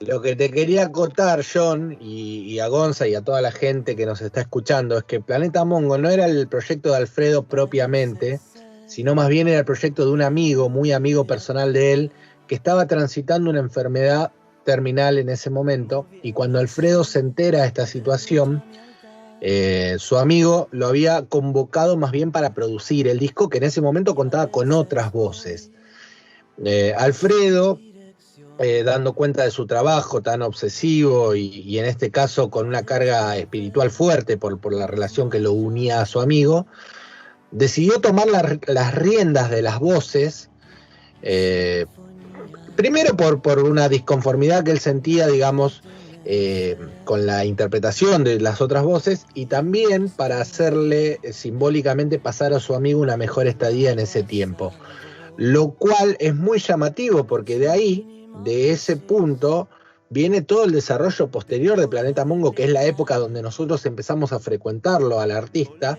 Lo que te quería acotar, John, y a Gonza y a toda la gente que nos está escuchando, es que Planeta Mongo no era el proyecto de Alfredo propiamente, sino más bien era el proyecto de un amigo, muy amigo personal de él, que estaba transitando una enfermedad terminal en ese momento, y cuando Alfredo se entera de esta situación, su amigo lo había convocado más bien para producir el disco, que en ese momento contaba con otras voces. Alfredo, dando cuenta de su trabajo tan obsesivo y en este caso con una carga espiritual fuerte por la relación que lo unía a su amigo, decidió tomar las riendas de las voces, primero por una disconformidad que él sentía, digamos, con la interpretación de las otras voces, y también para hacerle simbólicamente pasar a su amigo una mejor estadía en ese tiempo. Lo cual es muy llamativo porque de ahí, de ese punto, viene todo el desarrollo posterior de Planeta Mongo, que es la época donde nosotros empezamos a frecuentarlo al artista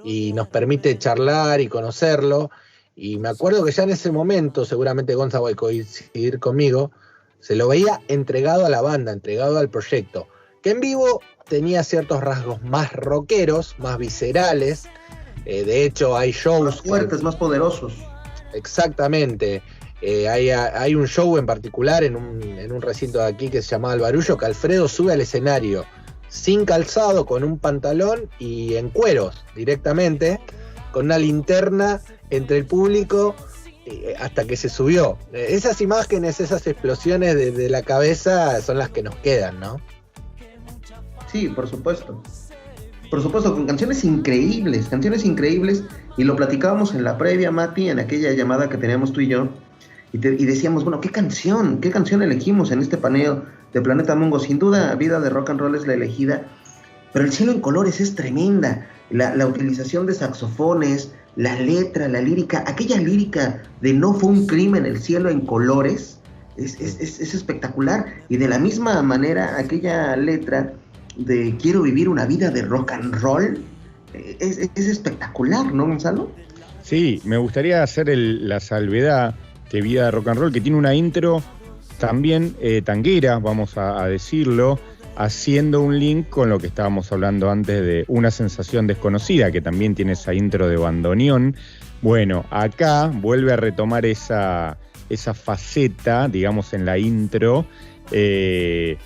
y nos permite charlar y conocerlo. Y me acuerdo que ya en ese momento, seguramente Gonza va a coincidir conmigo, se lo veía entregado a la banda, entregado al proyecto, que en vivo tenía ciertos rasgos más rockeros, más viscerales. De hecho hay shows más fuertes, más poderosos. Exactamente. Hay un show en particular en un recinto de aquí que se llamaba El Barullo, que Alfredo sube al escenario sin calzado, con un pantalón y en cueros directamente, con una linterna entre el público hasta que se subió. Esas imágenes, esas explosiones de la cabeza son las que nos quedan, ¿no? Sí, por supuesto. Por supuesto, con canciones increíbles, y lo platicábamos en la previa, Mati, en aquella llamada que teníamos tú y yo, y decíamos, bueno, ¿qué canción elegimos en este paneo de Planeta Mungo? Sin duda, Vida de Rock and Roll es la elegida, pero El cielo en colores es tremenda, la utilización de saxofones, la letra, la lírica, aquella lírica de no fue un crimen el cielo en colores, es espectacular, y de la misma manera, aquella letra de quiero vivir una vida de rock and roll, es espectacular, ¿no, Gonzalo? Sí, me gustaría hacer la salvedad que Vida de Rock and Roll, que tiene una intro también tanguera, vamos a decirlo, haciendo un link con lo que estábamos hablando antes de Una sensación desconocida, que también tiene esa intro de bandoneón. Bueno, acá vuelve a retomar esa faceta, digamos, en la intro de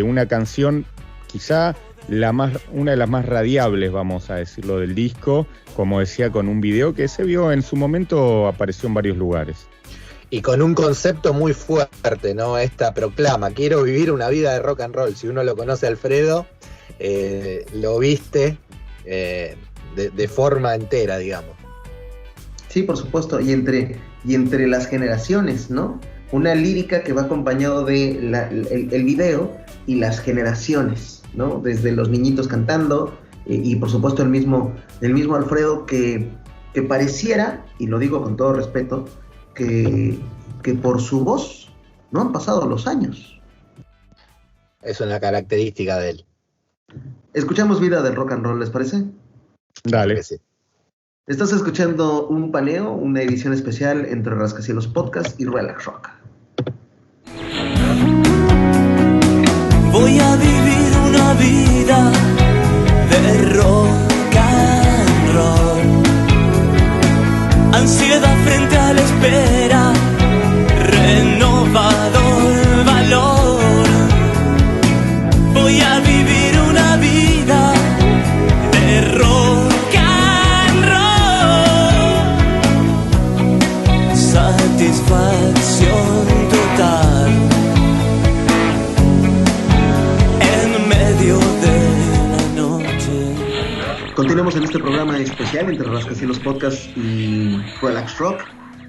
una canción, quizá una de las más radiables, vamos a decirlo, del disco, como decía, con un video que se vio en su momento, apareció en varios lugares. Y con un concepto muy fuerte, ¿no? Esta proclama, quiero vivir una vida de rock and roll. Si uno lo conoce a Alfredo, lo viste de forma entera, digamos. Sí, por supuesto, y entre las generaciones, ¿no? Una lírica que va acompañado de el video y las generaciones, ¿no? Desde los niñitos cantando y por supuesto el mismo Alfredo que pareciera, y lo digo con todo respeto, que por su voz no han pasado los años. Es una característica de él. Escuchamos Vida del Rock and Roll, ¿les parece? Dale. Sí. Estás escuchando un paneo, una edición especial entre Rascacielos Podcast y Relax Rock. Voy a vivir una vida de rock and roll. Ansiedad frente a la espera, renovador valor. Voy a vivir una vida de rock and roll. Satisfacción total en medio de la noche. Continuamos en este programa especial entre Rascacielos Podcast y Relax Rock,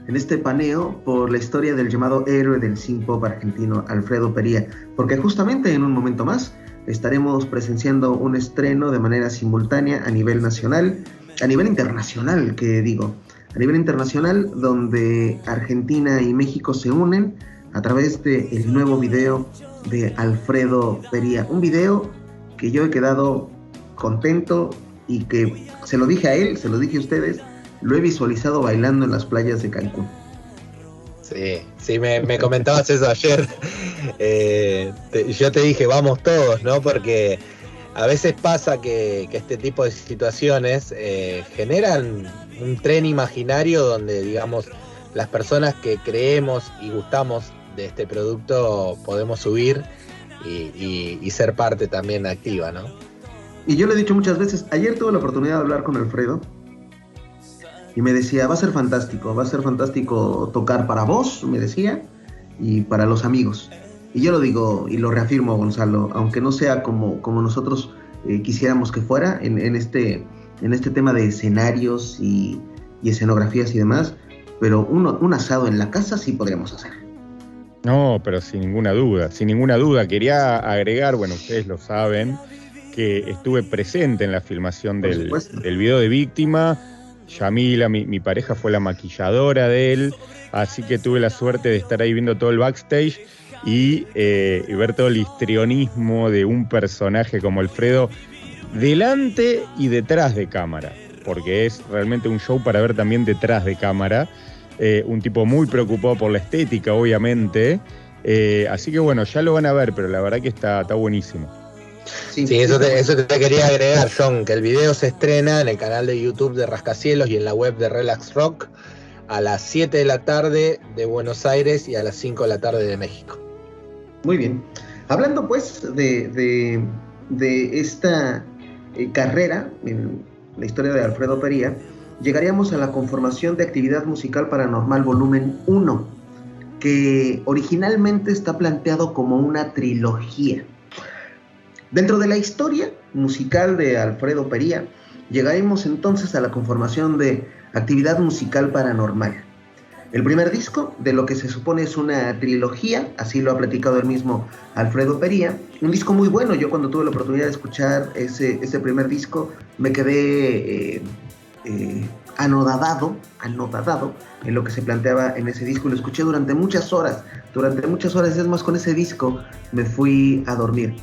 en este paneo por la historia del llamado héroe del synth pop argentino, Alfredo Pería, porque justamente en un momento más estaremos presenciando un estreno de manera simultánea a nivel nacional, a nivel internacional, a nivel internacional, donde Argentina y México se unen a través del nuevo video de Alfredo Pería, un video que yo he quedado contento y que se lo dije a él, se lo dije a ustedes, lo he visualizado bailando en las playas de Cancún. Sí, me comentabas eso ayer. Yo te dije, vamos todos, ¿no? Porque a veces pasa que este tipo de situaciones generan un tren imaginario donde, digamos, las personas que creemos y gustamos de este producto podemos subir y ser parte también activa, ¿no? Y yo le he dicho muchas veces, ayer tuve la oportunidad de hablar con Alfredo y me decía, va a ser fantástico tocar para vos, me decía, y para los amigos. Y yo lo digo y lo reafirmo, Gonzalo, aunque no sea como nosotros quisiéramos que fuera en este tema de escenarios y escenografías y demás, pero un asado en la casa sí podríamos hacer. No, pero sin ninguna duda. Quería agregar, bueno, ustedes lo saben, que estuve presente en la filmación del video de Víctima. Yamila, mi pareja, fue la maquilladora de él, así que tuve la suerte de estar ahí viendo todo el backstage y ver todo el histrionismo de un personaje como Alfredo delante y detrás de cámara, porque es realmente un show para ver también detrás de cámara. Un tipo muy preocupado por la estética, obviamente, así que bueno, ya lo van a ver, pero la verdad que está buenísimo. Sí, eso te quería agregar, John, que el video se estrena en el canal de YouTube de Rascacielos y en la web de Relax Rock a las 7 de la tarde de Buenos Aires y a las 5 de la tarde de México. Muy bien. Hablando pues de de esta carrera en la historia de Alfredo Pería, llegaríamos a la conformación de Actividad Musical Paranormal Volumen 1, que originalmente está planteado como una trilogía. Dentro de la historia musical de Alfredo Pería, llegaremos entonces a la conformación de Actividad Musical Paranormal. El primer disco de lo que se supone es una trilogía, así lo ha platicado el mismo Alfredo Pería. Un disco muy bueno. Yo cuando tuve la oportunidad de escuchar ese primer disco me quedé anodadado en lo que se planteaba en ese disco. Lo escuché durante muchas horas, es más, con ese disco me fui a dormir.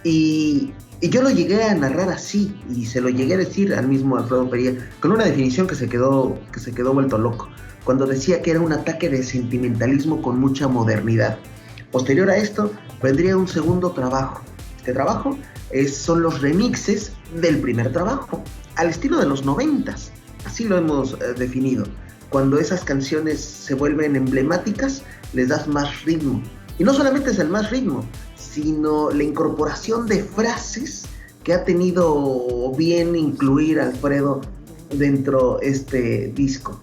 Y yo lo llegué a narrar así, y se lo llegué a decir al mismo Alfredo Pería, con una definición que se quedó vuelto loco, cuando decía que era un ataque de sentimentalismo con mucha modernidad. Posterior a esto, vendría un segundo trabajo. Este trabajo son los remixes del primer trabajo, al estilo de los 90s, así lo hemos definido. Cuando esas canciones se vuelven emblemáticas, les das más ritmo. Y no solamente es el más ritmo, sino la incorporación de frases que ha tenido bien incluir Alfredo dentro de este disco.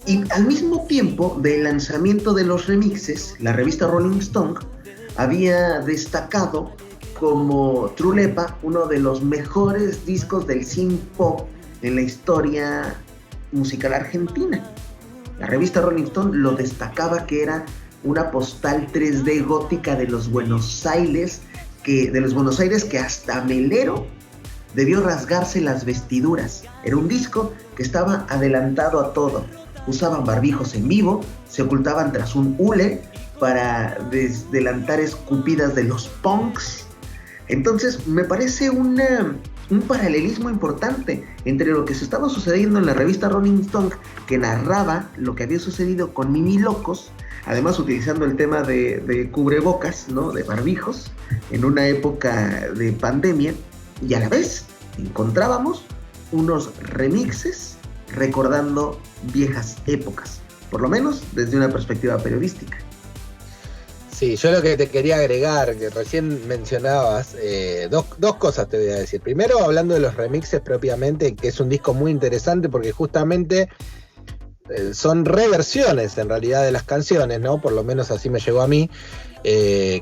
Y al mismo tiempo del lanzamiento de los remixes, la revista Rolling Stone había destacado como Trulepa uno de los mejores discos del synth pop en la historia musical argentina. La revista Rolling Stone lo destacaba que era una postal 3D gótica de los Buenos Aires, que hasta Melero debió rasgarse las vestiduras. Era un disco que estaba adelantado a todo. Usaban barbijos en vivo, se ocultaban tras un hule para desdelantar escupidas de los punks. Entonces me parece un paralelismo importante entre lo que se estaba sucediendo en la revista Rolling Stone, que narraba lo que había sucedido con Mimi Locos, además utilizando el tema de cubrebocas, ¿no?, de barbijos, en una época de pandemia, y a la vez encontrábamos unos remixes recordando viejas épocas, por lo menos desde una perspectiva periodística. Sí, yo lo que te quería agregar, que recién mencionabas, dos cosas te voy a decir. Primero, hablando de los remixes propiamente, que es un disco muy interesante porque justamente son reversiones en realidad de las canciones, ¿no? Por lo menos así me llegó a mí,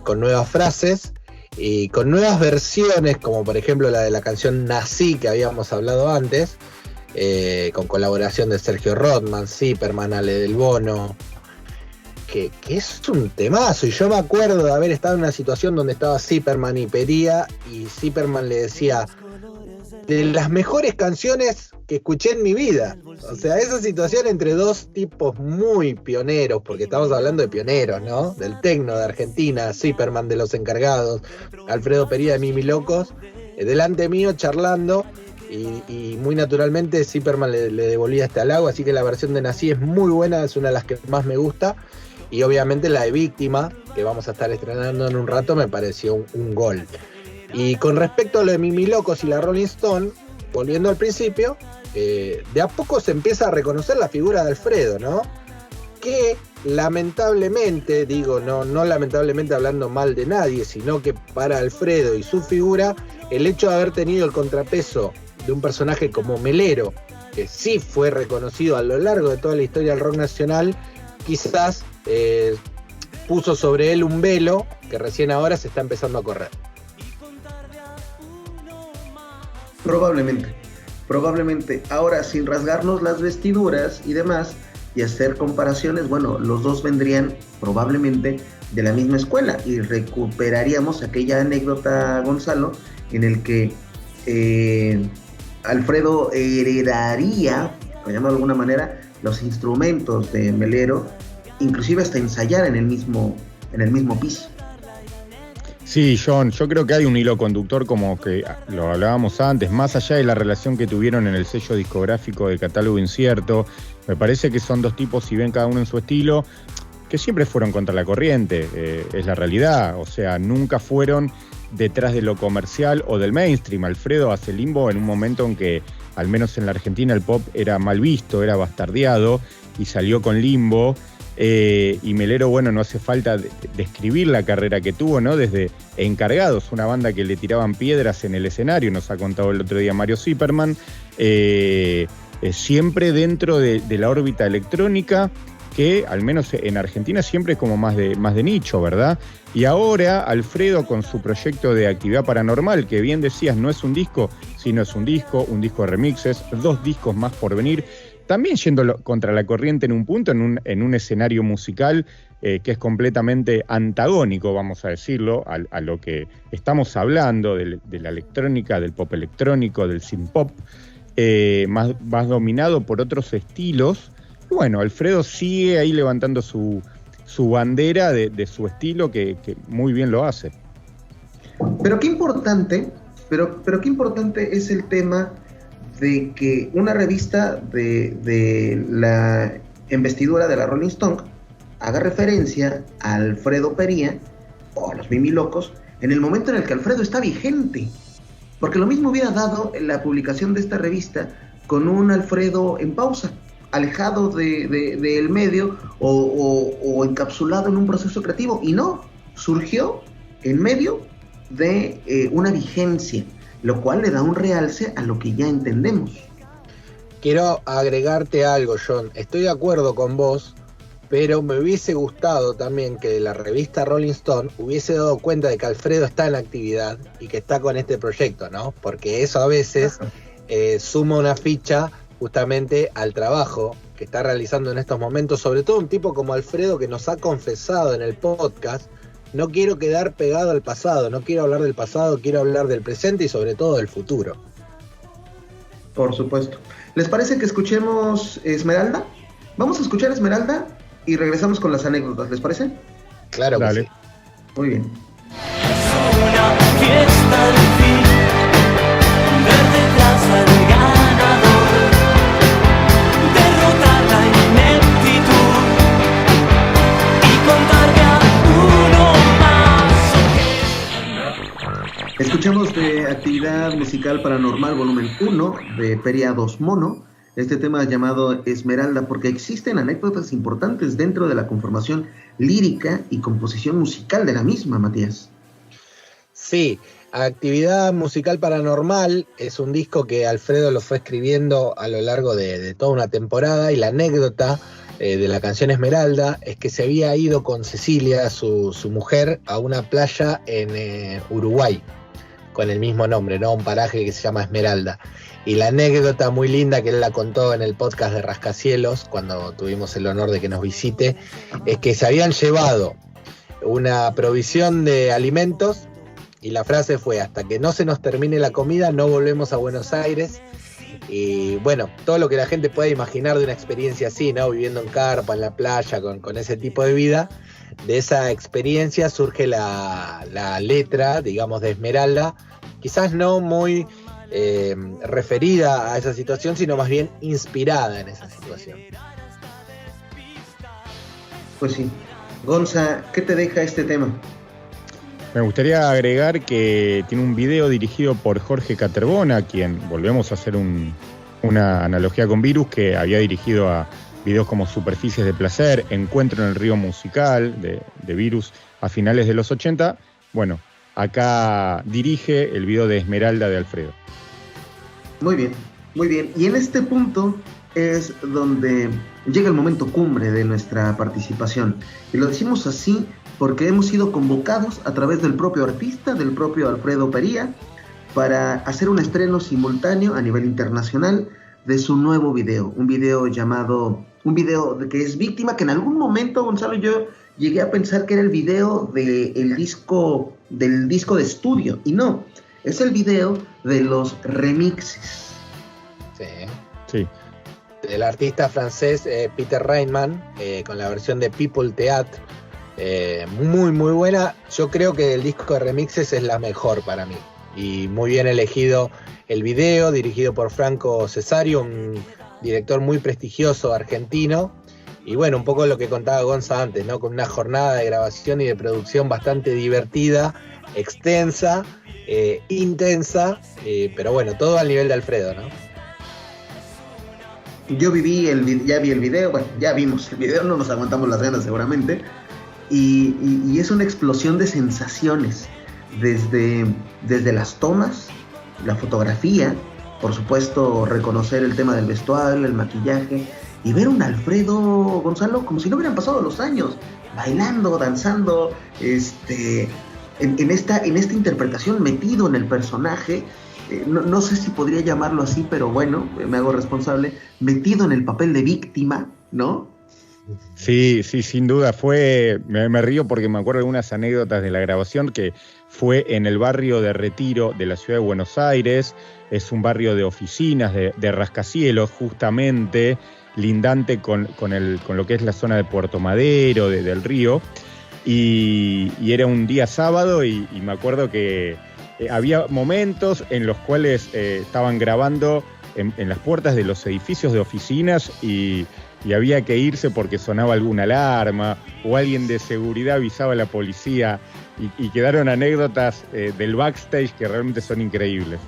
con nuevas frases y con nuevas versiones, como por ejemplo la de la canción Nací, que habíamos hablado antes, con colaboración de Sergio Rodman, Zipperman, Ale del Bono, que es un temazo. Y yo me acuerdo de haber estado en una situación donde estaba Zipperman y Pería, y Zipperman le decía: de las mejores canciones que escuché en mi vida. O sea, esa situación entre dos tipos muy pioneros, porque estamos hablando de pioneros, ¿no? Del tecno de Argentina, Zipperman de Los Encargados, Alfredo Pería de Mimi Locos, delante mío charlando, y muy naturalmente Zipperman le devolvía este halago, así que la versión de Nací es muy buena, es una de las que más me gusta, y obviamente la de Víctima, que vamos a estar estrenando en un rato, me pareció un gol. Y con respecto a lo de Mimi Locos y la Rolling Stone, volviendo al principio, de a poco se empieza a reconocer la figura de Alfredo, ¿no? Que lamentablemente, digo, no lamentablemente hablando mal de nadie, sino que para Alfredo y su figura, el hecho de haber tenido el contrapeso de un personaje como Melero, que sí fue reconocido a lo largo de toda la historia del rock nacional, quizás puso sobre él un velo que recién ahora se está empezando a correr. Probablemente. Ahora, sin rasgarnos las vestiduras y demás, y hacer comparaciones, bueno, los dos vendrían probablemente de la misma escuela, y recuperaríamos aquella anécdota, Gonzalo, en el que Alfredo heredaría, por llamarlo de alguna manera, los instrumentos de Melero, inclusive hasta ensayar en el mismo piso. Sí, John, yo creo que hay un hilo conductor, como que lo hablábamos antes, más allá de la relación que tuvieron en el sello discográfico de Catálogo Incierto. Me parece que son dos tipos, si bien cada uno en su estilo, que siempre fueron contra la corriente, es la realidad. O sea, nunca fueron detrás de lo comercial o del mainstream. Alfredo hace Limbo en un momento en que, al menos en la Argentina, el pop era mal visto, era bastardeado, y salió con Limbo. Y Melero, bueno, no hace falta describir la carrera que tuvo, ¿no? Desde Encargados, una banda que le tiraban piedras en el escenario, nos ha contado el otro día Mario Zipperman, siempre dentro de la órbita electrónica, que al menos en Argentina siempre es como más de nicho, ¿verdad? Y ahora Alfredo con su proyecto de Actividad Paranormal, que bien decías, no es un disco, sino es un disco de remixes, 2 discos más por venir, también yendo contra la corriente en un punto, en un escenario musical que es completamente antagónico, vamos a decirlo, a lo que estamos hablando de la electrónica, del pop electrónico, del synth pop, más dominado por otros estilos. Bueno, Alfredo sigue ahí levantando su bandera de su estilo, que muy bien lo hace. Pero qué importante es el tema de que una revista de la investidura de la Rolling Stone haga referencia a Alfredo Pería o a los Mimilocos en el momento en el que Alfredo está vigente. Porque lo mismo hubiera dado la publicación de esta revista con un Alfredo en pausa, alejado del medio o encapsulado en un proceso creativo, y no, surgió en medio de una vigencia, lo cual le da un realce a lo que ya entendemos. Quiero agregarte algo, John. Estoy de acuerdo con vos, pero me hubiese gustado también que la revista Rolling Stone hubiese dado cuenta de que Alfredo está en actividad y que está con este proyecto, ¿no? Porque eso a veces suma una ficha justamente al trabajo que está realizando en estos momentos, sobre todo un tipo como Alfredo, que nos ha confesado en el podcast: no quiero quedar pegado al pasado, no quiero hablar del pasado, quiero hablar del presente y sobre todo del futuro. Por supuesto. ¿Les parece que escuchemos Esmeralda? Vamos a escuchar Esmeralda y regresamos con las anécdotas, ¿les parece? Claro que Dale. sí. Muy bien. Es una fiesta al fin, ver detrás al ganador, derrotar la ineptitud y contarle a uno más. Escuchamos de Actividad Musical Paranormal volumen 1 de Peria 2 Mono, este tema llamado Esmeralda, porque existen anécdotas importantes dentro de la conformación lírica y composición musical de la misma, Matías. Sí, Actividad Musical Paranormal es un disco que Alfredo lo fue escribiendo a lo largo de toda una temporada, y la anécdota de la canción Esmeralda es que se había ido con Cecilia, su mujer, a una playa en Uruguay con el mismo nombre, ¿no? Un paraje que se llama Esmeralda. Y la anécdota muy linda que él la contó en el podcast de Rascacielos, cuando tuvimos el honor de que nos visite, es que se habían llevado una provisión de alimentos, y la frase fue: hasta que no se nos termine la comida no volvemos a Buenos Aires. Y bueno, todo lo que la gente puede imaginar de una experiencia así, ¿no? Viviendo en carpa, en la playa, con ese tipo de vida. De esa experiencia surge la letra, digamos, de Esmeralda, quizás no muy referida a esa situación, sino más bien inspirada en esa situación. Pues sí. Gonza, ¿qué te deja este tema? Me gustaría agregar que tiene un video dirigido por Jorge Caterbona, quien, volvemos a hacer una analogía con Virus, que había dirigido a videos como Superficies de Placer, Encuentro en el Río Musical de Virus a finales de los 80. Bueno, acá dirige el video de Esmeralda de Alfredo. Muy bien, muy bien. Y en este punto es donde llega el momento cumbre de nuestra participación. Y lo decimos así porque hemos sido convocados a través del propio artista, del propio Alfredo Pería, para hacer un estreno simultáneo a nivel internacional de su nuevo video. Un video que es Víctima, que en algún momento, Gonzalo, yo llegué a pensar que era el video del disco de estudio. Y no, es el video de los remixes. Sí. El artista francés Peter Rainman, con la versión de People Theatre, muy muy buena. Yo creo que el disco de remixes es la mejor para mí, y muy bien elegido el video, dirigido por Franco Cesario, un director muy prestigioso argentino. Y bueno, un poco lo que contaba Gonza antes, ¿no? Con una jornada de grabación y de producción bastante divertida, extensa, intensa, pero bueno, todo al nivel de Alfredo, ¿no? Yo ya vi el video, bueno, ya vimos el video, no nos aguantamos las ganas seguramente, y es una explosión de sensaciones, desde las tomas, la fotografía, por supuesto reconocer el tema del vestuario, el maquillaje, y ver un Alfredo Gonzalo como si no hubieran pasado los años, bailando, danzando, en esta interpretación, metido en el personaje. No sé si podría llamarlo así, pero bueno, me hago responsable, metido en el papel de víctima, ¿no? Sí, sin duda me río porque me acuerdo de unas anécdotas de la grabación que fue en el barrio de Retiro de la ciudad de Buenos Aires. Es un barrio de oficinas, de rascacielos, justamente, lindante con lo que es la zona de Puerto Madero, del río, y era un día sábado y me acuerdo que había momentos en los cuales estaban grabando en las puertas de los edificios de oficinas y había que irse porque sonaba alguna alarma o alguien de seguridad avisaba a la policía y quedaron anécdotas del backstage que realmente son increíbles.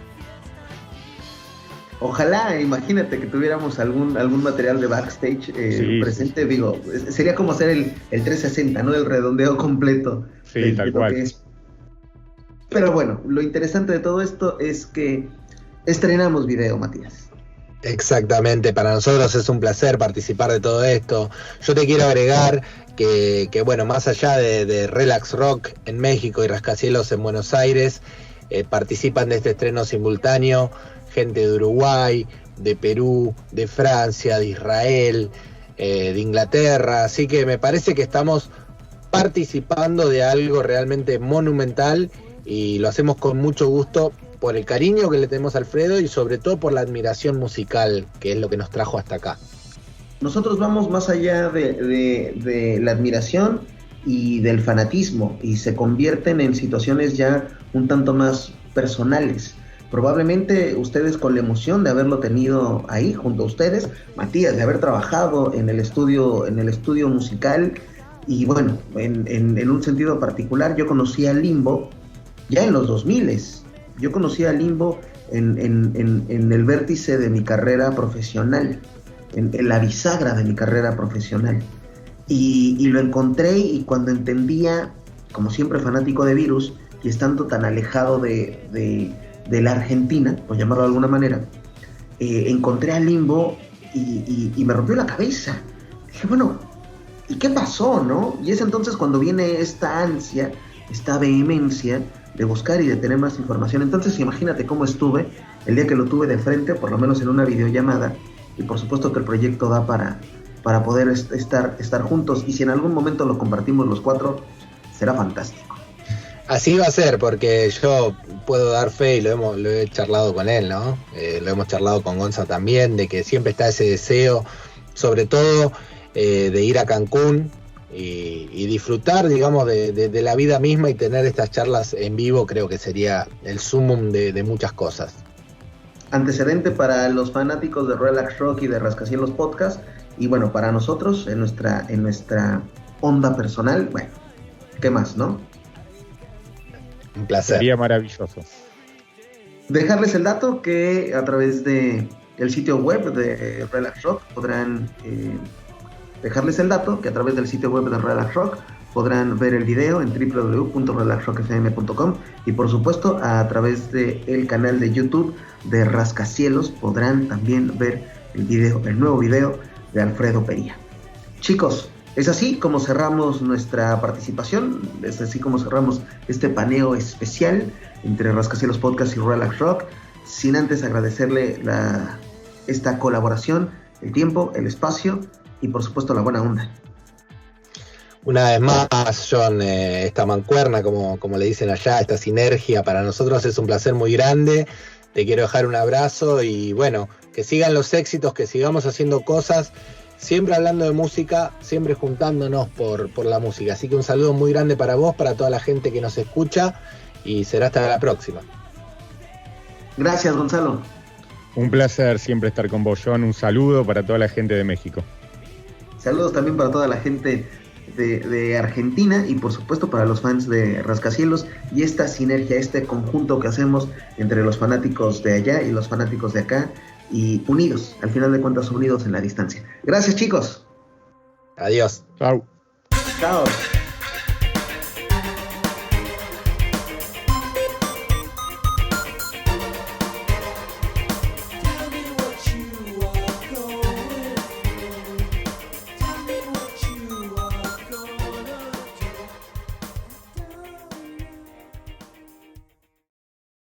Ojalá, imagínate que tuviéramos algún material de backstage presente, sí. Digo, sería como hacer el 360, ¿no? El redondeo completo. Sí, tal cual. Pero bueno, lo interesante de todo esto es que estrenamos video, Matías. Exactamente, para nosotros es un placer participar de todo esto. Yo te quiero agregar que bueno, más allá de Relax Rock en México y Rascacielos en Buenos Aires, participan de este estreno simultáneo gente de Uruguay, de Perú, de Francia, de Israel, de Inglaterra, así que me parece que estamos participando de algo realmente monumental y lo hacemos con mucho gusto por el cariño que le tenemos a Alfredo y sobre todo por la admiración musical, que es lo que nos trajo hasta acá. Nosotros vamos más allá de la admiración y del fanatismo y se convierten en situaciones ya un tanto más personales. Probablemente ustedes, con la emoción de haberlo tenido ahí junto a ustedes, Matías, de haber trabajado en el estudio musical, y bueno, en un sentido particular, yo conocí a Limbo ya en los 2000s. Yo conocí a Limbo en el vértice de mi carrera profesional, en la bisagra de mi carrera profesional. Y lo encontré, y cuando entendía, como siempre fanático de Virus, y estando tan alejado de la Argentina, por llamarlo de alguna manera, encontré a Limbo y me rompió la cabeza. Dije, bueno, ¿y qué pasó, no? Y es entonces cuando viene esta ansia, esta vehemencia de buscar y de tener más información. Entonces imagínate cómo estuve el día que lo tuve de frente, por lo menos en una videollamada, y por supuesto que el proyecto da para poder estar juntos, y si en algún momento lo compartimos los cuatro, será fantástico. Así va a ser, porque yo puedo dar fe y lo he charlado con él, ¿no? Lo hemos charlado con Gonza también, de que siempre está ese deseo, sobre todo de ir a Cancún y disfrutar, digamos, de la vida misma y tener estas charlas en vivo. Creo que sería el sumum de muchas cosas. Antecedente para los fanáticos de Relax Rock y de Rascacielos Podcast, y bueno, para nosotros, en nuestra onda personal, bueno, ¿qué más, no? Un placer. Sería maravilloso. Dejarles el dato que a través de el sitio web de Relax Rock podrán ver el video en www.relaxrockfm.com, y por supuesto a través del canal de YouTube de Rascacielos podrán también ver el nuevo video de Alfredo Pería. Chicos, es así como cerramos nuestra participación, es así como cerramos este paneo especial entre Rascacielos Podcast y Relax Rock, sin antes agradecerle esta colaboración, el tiempo, el espacio y por supuesto la buena onda. Una vez más, John, esta mancuerna, como le dicen allá, esta sinergia, para nosotros es un placer muy grande. Te quiero dejar un abrazo y bueno, que sigan los éxitos, que sigamos haciendo cosas, siempre hablando de música, siempre juntándonos por la música. Así que un saludo muy grande para vos, para toda la gente que nos escucha, y será hasta la próxima. Gracias, Gonzalo. Un placer siempre estar con vos, John. Un saludo para toda la gente de México. Saludos también para toda la gente de Argentina, y por supuesto para los fans de Rascacielos, y esta sinergia, este conjunto que hacemos entre los fanáticos de allá y los fanáticos de acá, y unidos, al final de cuentas unidos en la distancia. Gracias, chicos. Adiós. Chau. Chao.